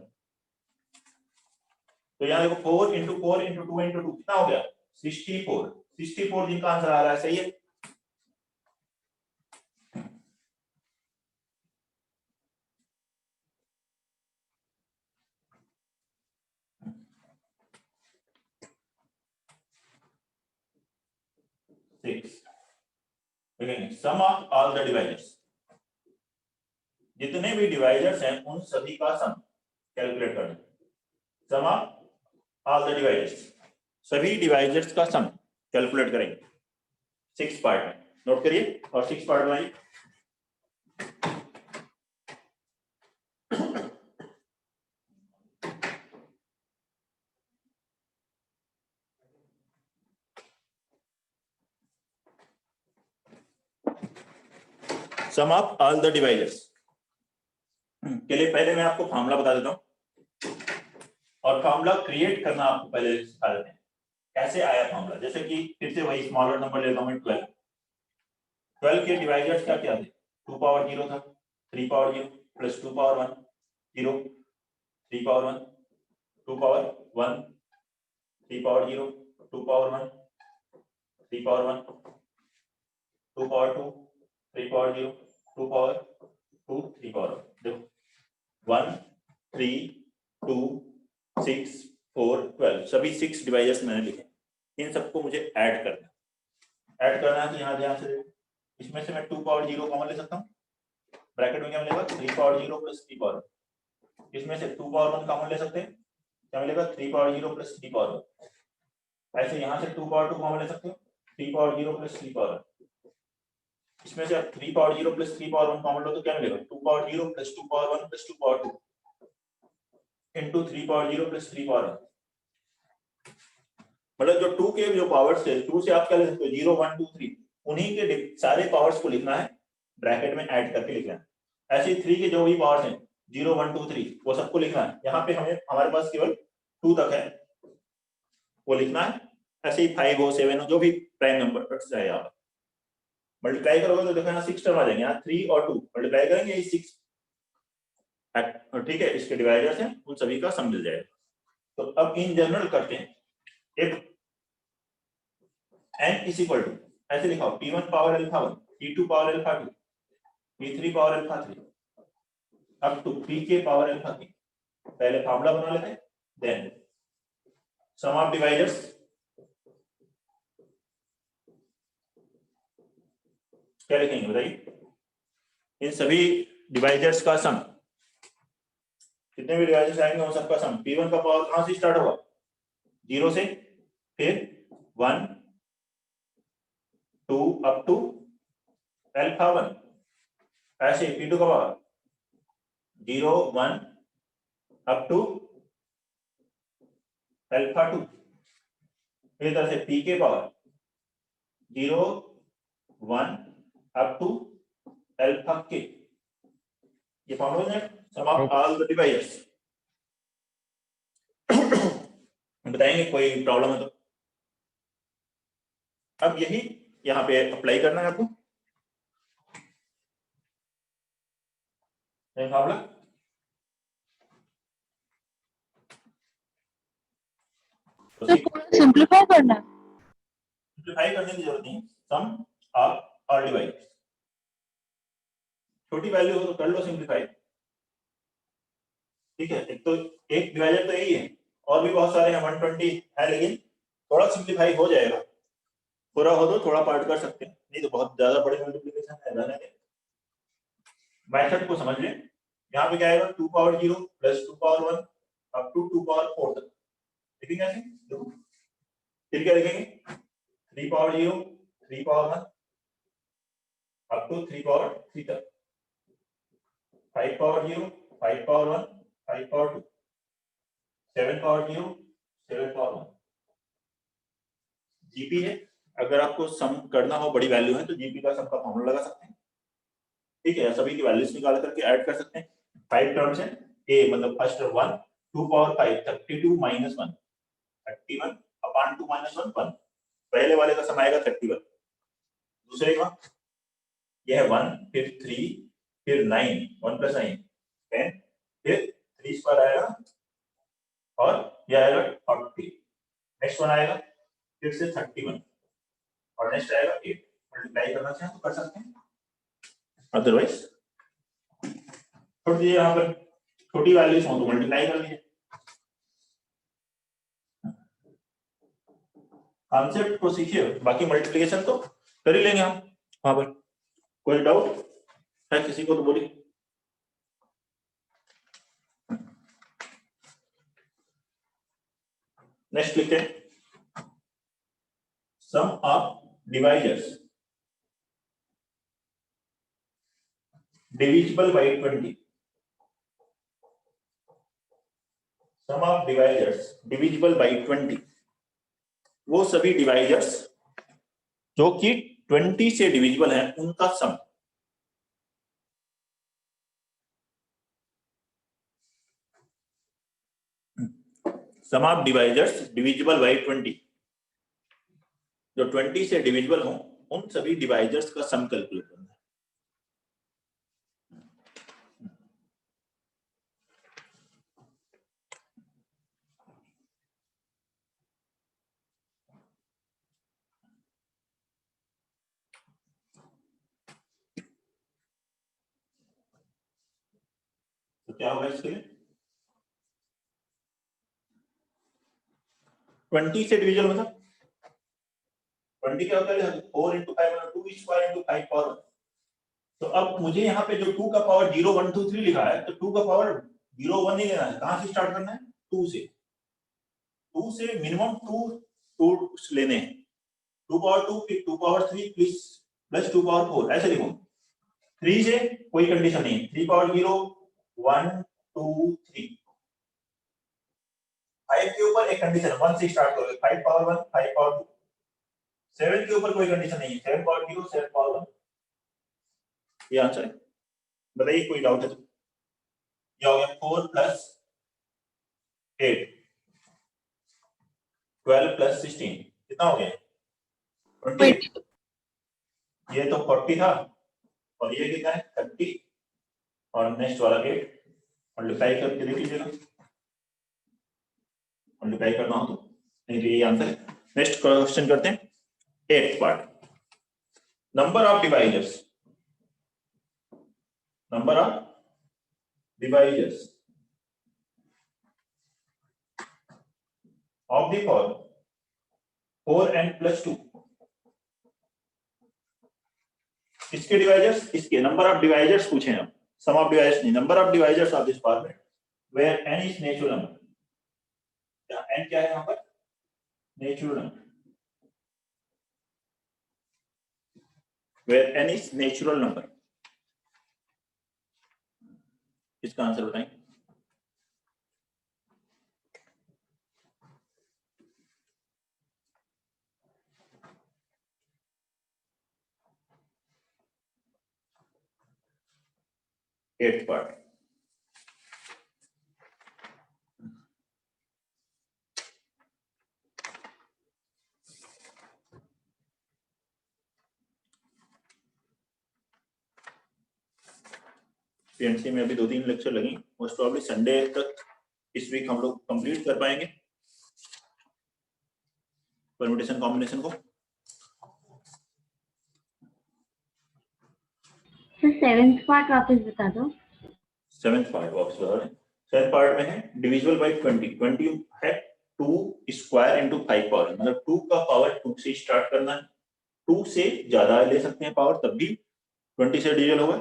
तो यहाँ देखो 4 into 4 into 2 into 2 कितना हो गया 64, 64 जिनका आंसर आ रहा है, सही है। Sum of all the divisors, जितने भी डिवाइजर्स हैं उन सभी का सम कैलकुलेट करना। सम ऑफ ऑल द डिवाइजर्स, सभी डिवाइजर्स का सम कैलकुलेट करेंगे 6 पार्ट में, नोट करिए और 6 पार्ट बनाइए। सम ऑफ ऑल द डिवाइजर्स के लिए पहले मैं आपको फार्मूला बता देता हूं, और फार्मूला क्रिएट करना आपको पहले सिखा देते हैं कैसे आया फार्मूला। जैसे कि फिर से वही स्मॉलर नंबर लेता हूं, 12 के डिवाइजर्स क्या क्या थे, 2 पावर 0 था, 3 power 0 plus 2 power 1 0, 3 power 1 2 power 1, 3 power 0 2 power 1, 3 power 1 2 power 2, 3 power 0 2 power 2, 3 power 1। देखो 1 3 2 6 4 12 सभी 6 डिवाइजर्स मैंने लिखे, इन सबको मुझे ऐड करना है। तो यहाँ ध्यान से देखो, इसमें से मैं 2 पावर 0 कॉमन ले सकता हूँ, ब्रैकेट में क्या मिलेगा 3 पावर 0 प्लस 3 पावर, इसमें से 2 पावर 1 कॉमन ले सकते हैं, क्या मिलेगा 3 पावर 0 प्लस 3 पावर 1। ऐसे यहाँ से 2 पावर 2 कॉमन ले सकते हो, 3 पावर 0 प्लस 3 पावर 1। इसमें से आप 3 पावर 0 प्लस 3 पावर 1 कॉमन लो तो क्या मिलेगा 2 power 0 plus 2 power 1 plus 2 power 2 into 3 power 0 plus 3 power 1। मतलब जो 2 के जो पावर्स है, 2 से आप क्या ले सकते हो 0 1 2 3, उन्हीं के सारे पावर्स को लिखना है, ब्रैकेट में ऐड करके लिखना है। ऐसे 3 के जो भी पावर्स हैं 0 1 2 3 वो सबको लिखना है। यहाँ पे हमारे पास केवल 2 तक है वो लिखना है। ऐसे ही 5 हो 7 हो जो भी प्राइम नंबर कट जाए आप मल्टीप्लाई करोगे तो देखो यहाँ 6 टर्म आ जाएंगे, यहाँ 3 और 2 मल्टीप्लाई करेंगे ये 6, ठीक है। इसके डिवाइडर्स हैं उन सभी का सम मिल जाएगा। तो अब इन जनरल करते हैं, एक n इज इक्वल टू ऐसे लिखाओ p1 power alpha 1, p2 power alpha 2, p3 power alpha 3 up to pk power alpha k। पहले फार्मूला बना लेते हैं, देन सम ऑफ डिवाइडर्स क्या लिखेंगे बताइए। इन सभी डिवाइडर्स का सम, कितने भी डिवाइडर्स आएंगे उन सबका सम। p1 का पावर कहां से स्टार्ट होगा 0 से, फिर 1 2 अप टू अल्फा 1। ऐसे p2 का पावर 0 1 अप टू अल्फा 2। इस तरह से p के power 0 1 up to alpha k। ये फॉर्मूला है sum of all the divisors. बताएंगे कोई प्रॉब्लम है तो। अब यही यहाँ पे अप्लाई करना है आपको फॉर्मूला। तो पूरा सिंपलीफाई करना है। सिंपलीफाई करने की जरूरत नहीं, सम ऑफ ऑल डिवाइडर्स। छोटी वैल्यू हो तो कर लो सिंपलीफाई, ठीक है। एक तो एक डिवाइडर तो यही है, और भी बहुत सारे हैं 120 है, लेकिन थोड़ा सिंपलीफाई हो जाएगा। पूरा हो तो थोड़ा पार्ट कर सकते हैं, नहीं तो बहुत ज्यादा बड़े मल्टीप्लिकेशन है रहने दें। मेथड को समझ लें। यहाँ पे क्या आएगा 2 power 0 plus 2 power 1 up to 2 power 4 तक लिखेंगे ऐसे। देखो फिर क्या लिखेंगे 3 power 0 3 power 1 up to 3 power 3 तक, 5 power 0 5 power 1 5 power 2, 7 power 0 7 power 1। GP है, अगर आपको सम करना हो बड़ी वैल्यू है तो जीपी का सम का फॉर्मूला लगा सकते हैं, ठीक है। सभी की वैल्यूज निकाल करके ऐड कर सकते हैं। 5 टर्म्स है, ए मतलब first term 1 2 power 5 32 minus 1 31 upon 2 minus 1 1। पहले वाले का सम आएगा 31, दूसरे का यह है 1 फिर 3 फिर 9 1 प्लस 9 10 फिर 3 स्क्वायर आएगा और यह आएगा 40। नेक्स्ट वन आएगा फिर से 31 और नेक्स्ट आएगा 8। मल्टीप्लाई करना चाहें तो कर सकते हैं, अदरवाइज छोड़ दीजिए। यहाँ पर छोटी वैल्यूज हो तो मल्टीप्लाई कर लीजिए। कॉन्सेप्ट को सीखिए, बाकी मल्टीप्लिकेशन तो कर ही लेंगे हम। वहां पर कोई डाउट है किसी को तो बोलिए। नेक्स्ट लिखते हैं sum of divisors divisible by 20। Sum of divisors divisible by 20, वो सभी डिवाइजर्स जो कि 20 से डिविजिबल हैं उनका सम। सम ऑफ डिवाइजर्स डिविजिबल बाय 20, जो 20 से डिविजिबल हो उन सभी डिवाइजर्स का सम कैलकुलेट करना है। तो क्या होगा इसके लिए 20 से डिविजन मतलब 20 क्या होता है 4 into 5 मतलब 2 स्क्वायर into 5 पावर। तो अब मुझे यहाँ पे जो 2 का पावर 0 1 2 3 लिखा है तो 2 का पावर 0 1 नहीं लेना है, कहां से स्टार्ट करना है, 2 से। 2 से मिनिमम 2 लेने हैं, 2 पावर 2 फिर 2 पावर 3 प्लस 2 पावर 4, ऐसे लिखो। 3 से कोई कंडीशन नहीं, 3 पावर 0 1 2 3। 5 के ऊपर एक कंडीशन, 1 से स्टार्ट करोगे, 5 पावर 1 5 पावर 2। 7 के ऊपर कोई कंडीशन नहीं है, 7 पावर 0 7 पावर 1। ये आंसर है, बताइए कोई डाउट है तो। ये हो गया 4 प्लस 8 12 प्लस 16 कितना हो गया, 28। ये तो 40 था और ये कितना है 30 और नेक्स्ट वाला 8 मल्टीप्लाई करके देख लीजिएगा, मल्टीप्लाई करना हो तो, नहीं तो ये आंसर है। नेक्स्ट क्वेश्चन करते हैं, 8th part, number of divisors, number of divisors of the form 4n + 2। इसके डिवाइजर्स, इसके नंबर ऑफ डिवाइजर्स पूछे हम, सम ऑफ डिवाइजर्स नहीं, number of divisors of this format where n is natural number. n क्या है यहाँ पर, natural number, where n is natural number. इसका आंसर बताएं। एट्थ पार्ट, पीएनसी में अभी 2-3 लेक्चर लगी, मोस्ट प्रॉब्ली संडे तक इस वीक हम लोग कंप्लीट कर पाएंगे परम्यूटेशन कॉम्बिनेशन को। सर 7th पार्ट वापस बता दो। 7th पार्ट वापस बता रहे हैं। 7th पार्ट में है डिविजिबल बाय 20, 20 है 2 स्क्वायर इंटू 5 पावर, मतलब 2 का पावर 2 से स्टार्ट करना है, 2 से ज्यादा ले सकते हैं पावर तब भी 20 से डिविजल होगा,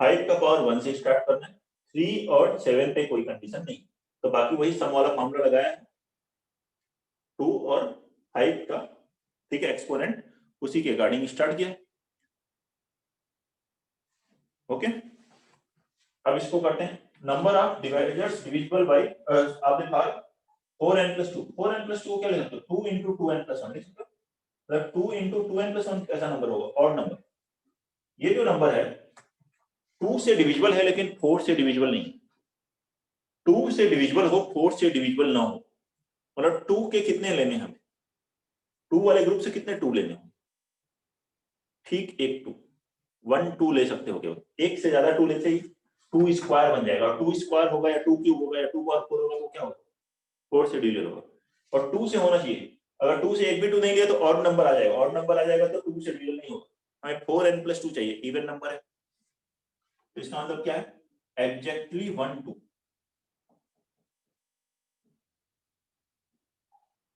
5 का पावर 1 से स्टार्ट करना है, 3 और 7 पे कोई कंडीशन नहीं, तो बाकी वही सम वाला फॉर्मूला लगाया है, 2 और 5 का, ठीक है, एक्सपोनेंट उसी के अकॉर्डिंग स्टार्ट किया। ओके, अब इसको करते हैं, number of divisors divisible bye आप देखा 4n + 2, 4n + 2 क्या ले सकते हो, 2 × 2n + 1 लिख सकते हो, मतलब 2 × 2n + 1 कैसा नंबर होगा, ऑड नंबर। ये जो नंबर है 2 से डिविजिबल है लेकिन 4 से डिविजिबल नहीं, 2 से डिविजिबल हो 4 से डिविजिबल ना हो, मतलब 2 के कितने लेने हमें, 2 वाले ग्रुप से कितने 2 लेने होंगे, ठीक एक 2 1 2 ले सकते हो, केवल एक से ज्यादा 2 लेते ही 2 स्क्वायर बन जाएगा, और 2 स्क्वायर होगा या 2 क्यूब होगा या 2 पावर 4 होगा, तो क्या होगा 4 से डिविजल होगा, और 2 से होना चाहिए। अगर 2 से एक भी 2 नहीं लिया तो और नंबर आ जाएगा, और नंबर आ जाएगा तो 2 से डिविजल नहीं होगा, हमें 4n + 2 चाहिए, इवन नंबर है, तो इसका मतलब क्या है, एग्जैक्टली 1 2,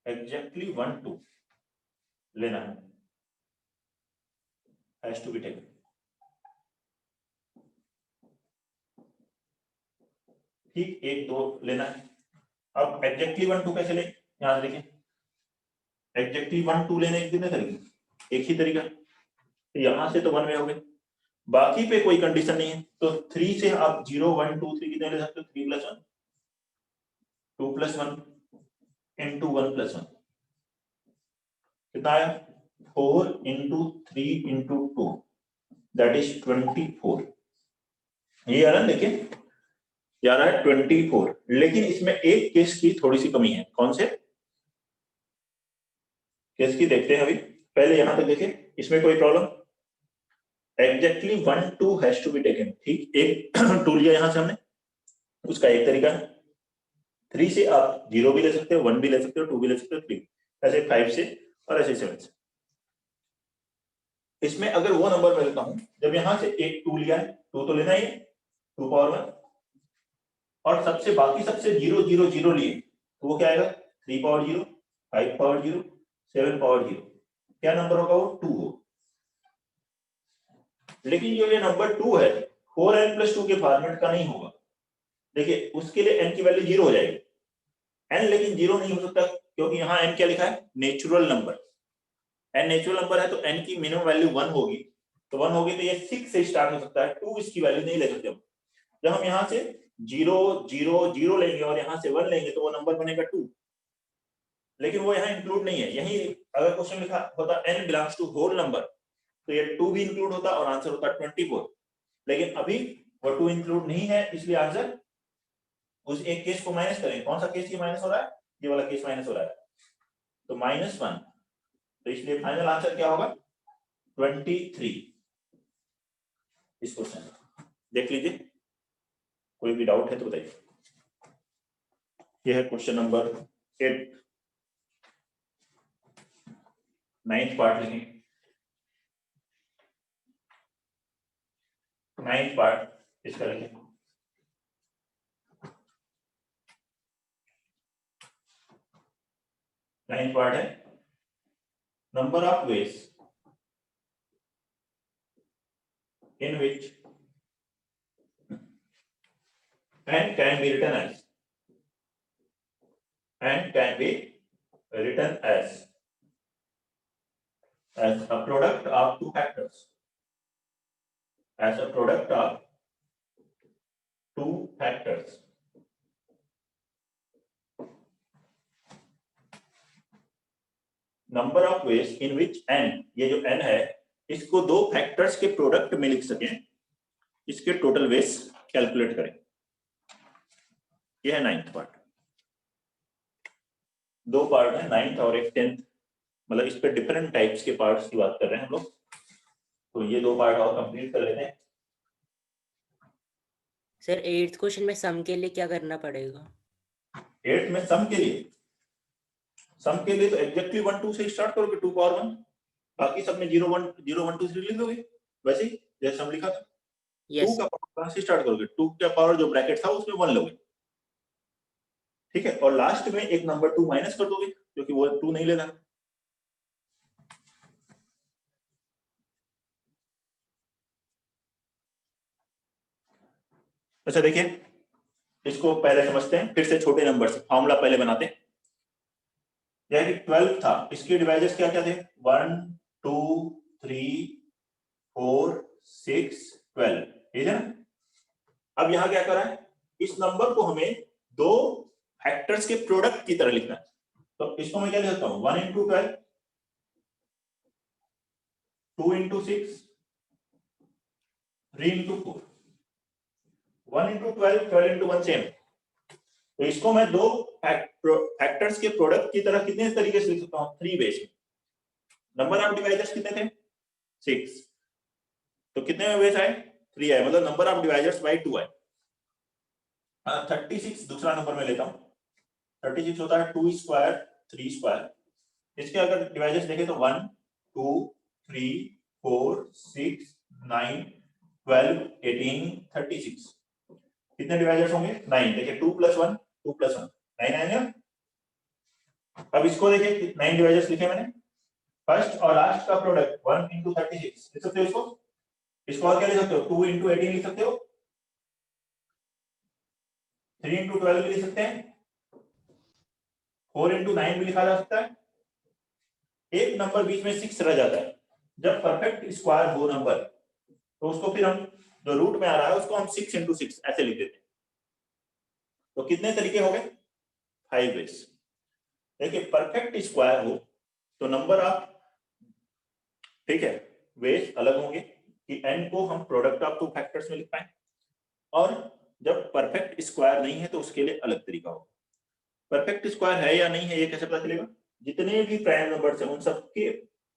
एग्जैक्टली 1 2 लेना है, हैज टू बी टेकन। ठीक, 1 2 लेना है। अब एग्जैक्टली 1 2 कैसे लें, यहां देखिए, एग्जैक्टली 1 2 लेने के कितने तरीके, एक ही तरीका, तो यहां से तो 1 में हो गए, बाकी पे कोई कंडीशन नहीं है, तो 3 से आप 0 1 2 3 कितने ले सकते हो, 3 + 1 2 + 1 into 1 + 1 कितना आया, 4 × 3 × 2 दैट इज 24, ये आ रहा है, देखिए ये आ रहा है 24, लेकिन इसमें एक केस की थोड़ी सी कमी है, कौन से केस की देखते हैं अभी, पहले यहां तक देखिए, इसमें कोई problem, exactly 1 2 has to be taken, ठीक, एक 2 लिया यहां से हमने, उसका एक तरीका है, 3 से आप 0 भी ले सकते हो, 1 भी ले सकते हो, 2 भी ले सकते हो, 3, ऐसे 5 से और ऐसे 7 से। इसमें अगर वो नंबर मैं लेता हूं जब यहां से एक 2 लिया है, 2 तो लेना ही है, 2 पावर 1, और सबसे बाकी सबसे 0 0 0 लिए, तो वो क्या आएगा, 3 पावर 0 5 पावर 0 7 पावर 0, क्या नंबर होगा वो, 2 हो। लेकिन जो ये नंबर 2 है 4n + 2 के फॉर्मेट का नहीं होगा, देखिए उसके लिए n की वैल्यू 0 हो जाएगी। n लेकिन 0 नहीं हो सकता क्योंकि यहाँ n क्या लिखा है, natural number. n natural number है तो n की मिनिमम वैल्यू 1 होगी, तो 1 होगी तो ये 6 से स्टार्ट हो सकता है, 2 इसकी वैल्यू नहीं ले सकते। जब हम यहाँ से 0 0 0 लेंगे और यहाँ से 1 लेंगे तो वो नंबर बनेगा 2, लेकिन वो यहाँ इंक्लूड नहीं है। यही अगर क्वेश्चन लिखा होता n belongs to whole number तो ये 2 भी इंक्लूड होता और आंसर होता 24, लेकिन अभी वो 2 इंक्लूड नहीं है, इसलिए आंसर उस एक केस को माइनस करें। कौन सा केस ये माइनस हो रहा है, ये वाला केस माइनस हो रहा है, तो -1, तो इसलिए फाइनल आंसर क्या होगा 23 इस क्वेश्चन में। देख लीजिए, कोई भी डाउट है तो बताइए। यह है क्वेश्चन नंबर 8, 9th पार्ट लिखेंगे। 9th पार्ट इसका लिखें। नाइन्थ पार्ट है number of veg in which n can be written as a product of two factors, as a product of two factors. Number of ways in which n, ये जो n है इसको दो factors के product में लिख सकें, इसके टोटल वेज कैलकुलेट करें। ये है 9th पार्ट। दो पार्ट है, 9th और एक 10th, मतलब इस पे डिफरेंट टाइप्स के पार्ट्स की बात कर रहे हैं हम लोग। तो ये दो पार्ट और कंप्लीट कर लेते हैं। सर 8th क्वेश्चन में सम के लिए क्या करना पड़ेगा? 8th में सम के लिए तो एग्जैक्टली 1 2 से स्टार्ट करोगे, 2 पावर 1, बाकी सब में 0 1 0 1 2 3 लिख दोगे वैसे ही जैसे हम लिखा था। 2 का पावर कहां से स्टार्ट करोगे, 2 का पावर जो ब्रैकेट था उसमें 1 लोगे, ठीक है, और लास्ट में एक नंबर 2 माइनस कर दोगे क्योंकि वो 2 नहीं लेना। अच्छा देखिए, इसको पहले समझते हैं, फिर से छोटे नंबर से फॉर्मूला पहले बनाते हैं। जैसे 12 था, इसके डिवाइजर्स क्या क्या थे, 1 2 3 4 6 12, ठीक है ना। अब यहाँ क्या करा है, इस नंबर को हमें दो फैक्टर्स के प्रोडक्ट की तरह लिखना है, तो इसको मैं क्या लिख सकता हूँ, 1 × 12, 2 × 6, 3 × 4, 1 × 12, 12 × 1 सेम। तो इसको मैं दो फैक्टर्स के प्रोडक्ट की तरह कितने तरीके से लिख सकता हूँ, 3 बेस में। नंबर ऑफ डिवाइजर्स कितने थे, 6, तो कितने में बेस आए, 3 आए, मतलब नंबर ऑफ डिवाइजर्स बाई 2 आए। 36 दूसरा नंबर में लेता हूँ, 36 होता है 2 स्क्वायर 3 स्क्वायर। इसके अगर डिवाइजर्स देखें तो 1 2 3 4 6 9 12 18 36, कितने डिवाइजर्स होंगे, 9। देखिए 2 + 1 2 + 1 9 आएंगे। अब इसको देखिए 9 डिवाइजर्स लिखे मैंने, फर्स्ट और लास्ट का प्रोडक्ट 1 × 36 लिख सकते हो इसको और क्या लिख सकते हो, 2 × 18 लिख सकते हो, 3 × 12 भी लिख सकते हैं, 4 × 9 भी लिखा जा सकता है। एक नंबर बीच में 6 रह जाता है, जब परफेक्ट स्क्वायर हो नंबर तो उसको फिर हम जो रूट में आ रहा है उसको हम 6 × 6 ऐसे लिख देते हैं। तो कितने तरीके हो गए, 5 वेज। देखिए परफेक्ट स्क्वायर हो तो नंबर ऑफ, ठीक है, वेज अलग होंगे कि n को हम प्रोडक्ट ऑफ टू फैक्टर्स में लिख पाए, और जब परफेक्ट स्क्वायर नहीं है तो उसके लिए अलग तरीका होगा। परफेक्ट स्क्वायर है या नहीं है ये कैसे पता चलेगा, जितने भी प्राइम नंबर्स हैं उन सबके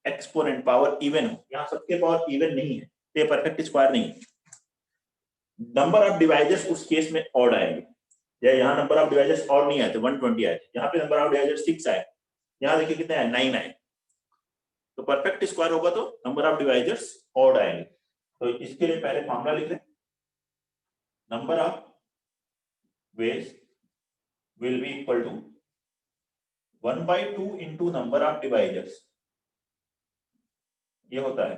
एक्सपोनेंट पावर इवन हो, यहाँ सबके पावर इवन नहीं है तो ये परफेक्ट स्क्वायर नहीं है। नंबर ऑफ डिवाइजर्स उस केस में ऑड आएंगे, या यहाँ नंबर ऑफ डिवाइजर्स ऑड नहीं आए थे, 120 आए थे, यहाँ पे नंबर ऑफ डिवाइजर्स 6 आए, यहाँ देखिए कितने आए, 9 आए। तो परफेक्ट स्क्वायर होगा तो नंबर ऑफ डिवाइजर्स ऑड आएंगे। तो इसके लिए पहले फॉर्मूला लिख लें, number of veg will be equal to 1/2 into number of divisors, ये होता है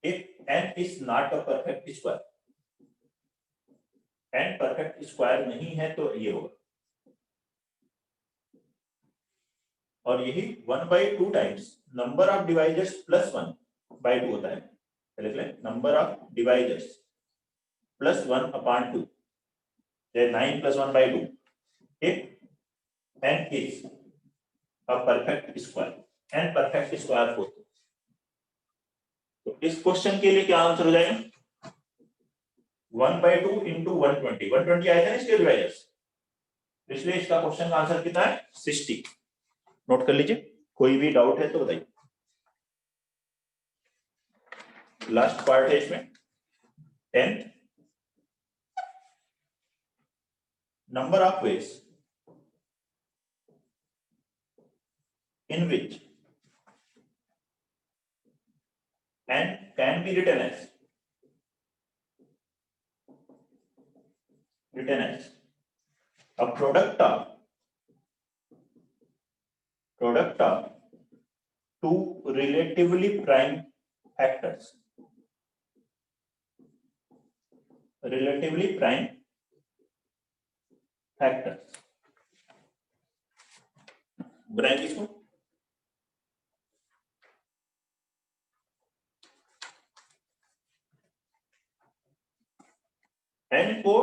if n is not a perfect square, an perfect square नहीं है तो ये होगा, और यही 1/2 times number of divisors plus 1/2 होता है। लिख लें number of divisors plus 1/2, 9 + 1/2 n is a perfect square, n perfect square हो तो इस क्वेश्चन के लिए क्या आंसर हो जाएगा? 1/2 × 120, 120 आया था ना इसके डिवाइजर्स, इसलिए इसका क्वेश्चन का आंसर कितना है? 60। नोट कर लीजिए, कोई भी डाउट है तो बताइए। लास्ट पार्ट है इसमें 10th, number of veg in which n can be written as a product of two relatively prime factors, बनाएंगे इसको। n को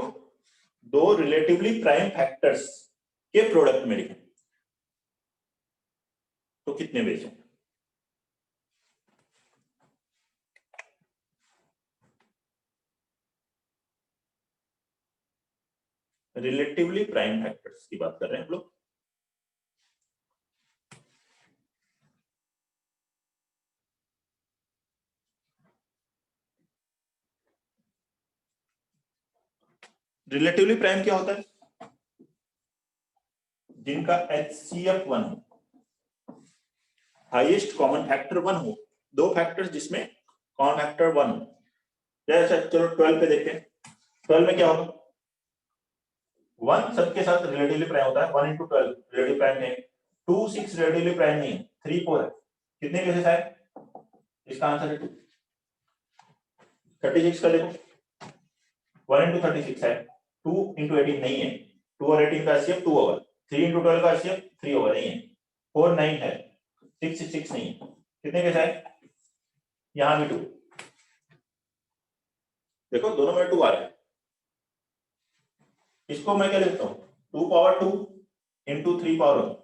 दो रिलेटिवली प्राइम फैक्टर्स के प्रोडक्ट में लिखें तो कितने वेज हैं? रिलेटिवली प्राइम फैक्टर्स की बात कर रहे हैं हम लोग। रिलेटिवली प्राइम क्या होता है? जिनका HCF 1 हो, हाईएस्ट कॉमन फैक्टर 1 हो, दो फैक्टर्स जिसमें कॉमन फैक्टर 1 हो। जैसे चलो 12 पे देखते हैं, 12 में क्या होगा? 1 सबके साथ रिलेटिवली प्राइम होता है, 1 × 12 रिलेटिव प्राइम है, 2 6 रिलेटिवली प्राइम नहीं है, 3 4 है। कितने केसेस आए? इसका आंसर है 2। 36 का देखो, 1 × 36 है, 2 × 18 नहीं है, 2 और 18 का HCF 2 होगा, 3 × 12 का HCF 3 होगा, नहीं है, 4 9 है, 6 6 नहीं है। कितने केस आए? यहां भी 2, देखो दोनों में 2 आ रहा है। इसको मैं क्या लिखता हूं? 2 पावर 2 × 3 पावर 1।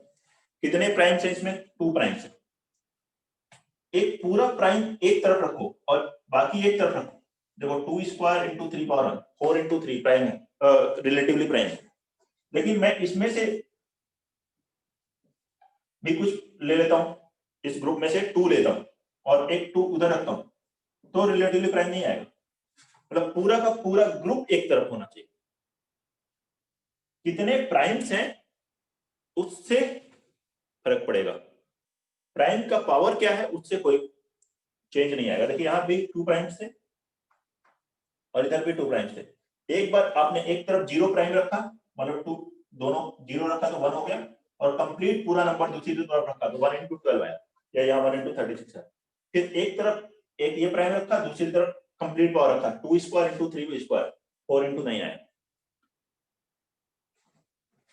कितने प्राइम्स है इसमें? 2 प्राइम्स है। एक पूरा प्राइम एक तरफ रखो और बाकी एक तरफ रखो। देखो 2² × 3 पावर 1, 4 × 3 प्राइम है, रिलेटिवली प्राइम है। लेकिन मैं इसमें से भी कुछ ले लेता हूं, इस ग्रुप में से 2 लेता हूं और एक 2 उधर रखता हूं, तो रिलेटिवली प्राइम नहीं आएगा। मतलब पूरा का पूरा ग्रुप एक तरफ होना चाहिए। कितने प्राइम्स हैं उससे फर्क पड़ेगा, प्राइम का पावर क्या है उससे कोई चेंज नहीं आएगा। देखिए यहां भी 2 प्राइम्स थे और इधर भी 2 प्राइम्स थे। एक बार आपने एक तरफ 0 प्राइम रखा, मतलब 2 दोनों 0 रखा तो 1 हो गया, और कंप्लीट पूरा नंबर दूसरी तरफ रखा तो 1 × 12 आया, या यहाँ 1 × 36 है। फिर एक तरफ एक ये प्राइम रखा, दूसरी तरफ कंप्लीट पावर रखा, 2² × 3 2, 4 × 9 आया।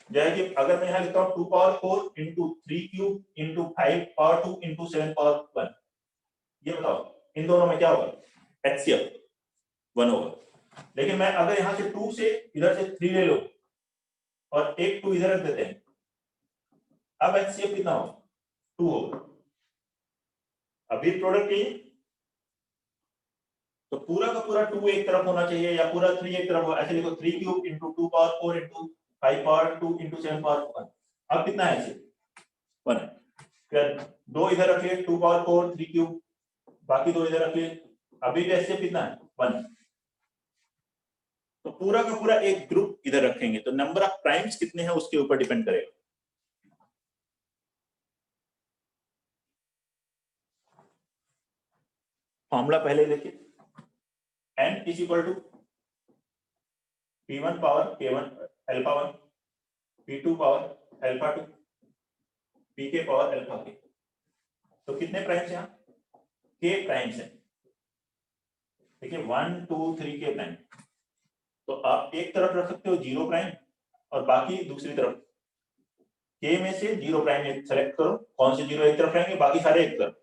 जैसे कि अगर मैं यहाँ लिखता हूँ 2 पावर 4 × 3³ × 5 पावर 2 × 7 पावर 1, ये बताओ इन दोनों में क्या होगा? HCF 1 होगा। लेकिन मैं अगर यहाँ से 2 से इधर से 3 ले लो और एक 2 इधर रख देते हैं, अब HCF कितना होगा? 2 होगा। अभी प्रोडक्ट यही, तो पूरा का पूरा 2 एक तरफ होना चाहिए या पूरा 3 एक तरफ हो। ऐसे लिखो 3³ × 2 पावर 4 × 5 पावर 2 × 7 पावर 1। अब कितना है HCF 1 है। फिर 2 इधर रखिए, 2 पावर 4 3³, बाकी 2 इधर रखिए, अभी भी HCF कितना है? 1। तो पूरा का पूरा एक ग्रुप इधर रखेंगे तो नंबर ऑफ प्राइम्स कितने हैं उसके ऊपर डिपेंड करेगा। फॉर्मूला पहले देखिए, n = p1 power k1 alpha 1, p2 power alpha 2, pk power alpha k। तो कितने प्राइम्स यहाँ? k प्राइम्स है। देखिए 1 2 3 k प्राइम, तो आप एक तरफ रख सकते हो 0 प्राइम और बाकी दूसरी तरफ K में से 0 प्राइम एक सेलेक्ट करो, कौन से 0 एक तरफ रहेंगे, बाकी सारे एक तरफ,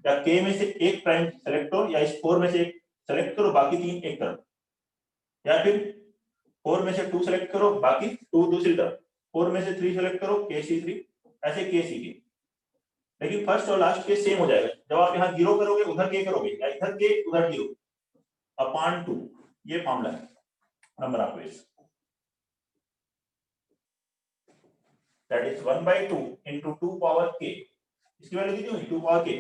या K में से एक प्राइम सेलेक्ट करो, या इस 4 में से एक सेलेक्ट करो, बाकी 3 एक तरफ, या फिर 4 में से 2 सेलेक्ट करो, बाकी 2 दूसरी तरफ, 4 में से 3 सेलेक्ट करो, KC3, ऐसे KCK। लेकिन फर्स्ट और लास्ट केस सेम हो जाएगा, जब आप यहाँ 0 करोगे उधर K करोगे, या इधर K उधर 0 अपॉन 2, ये फॉर्मूला है number of veg, that is 1/2 into 2 power k, इसकी वैल्यू कितनी हुई 2 power k,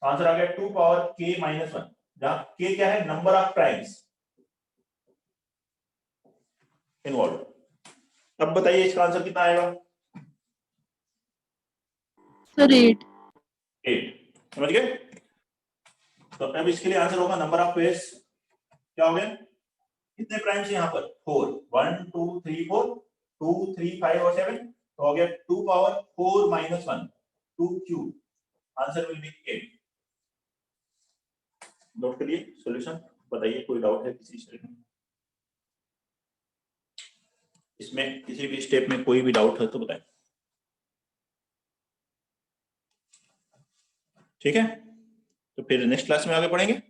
आंसर आ गया 2 power k minus 1, जहां k क्या है, नंबर ऑफ प्राइम्स इन्वॉल्व। अब बताइए इसका आंसर कितना आएगा, सर 8। 8, समझ गए। तो अब इसके लिए आंसर होगा नंबर ऑफ पेयर्स क्या हो गया, कितने प्राइम्स यहाँ पर 4, 1 2 3 4, 2 3 5 और 7, तो हो गया 2 power 4 minus 1, 2 cube, answer will be 8। Note करिए सॉल्यूशन, बताइए कोई डाउट है किसी स्टेप में, इसमें किसी भी स्टेप में कोई भी डाउट है तो बताएं। ठीक है, तो फिर नेक्स्ट क्लास में आगे पढ़ेंगे।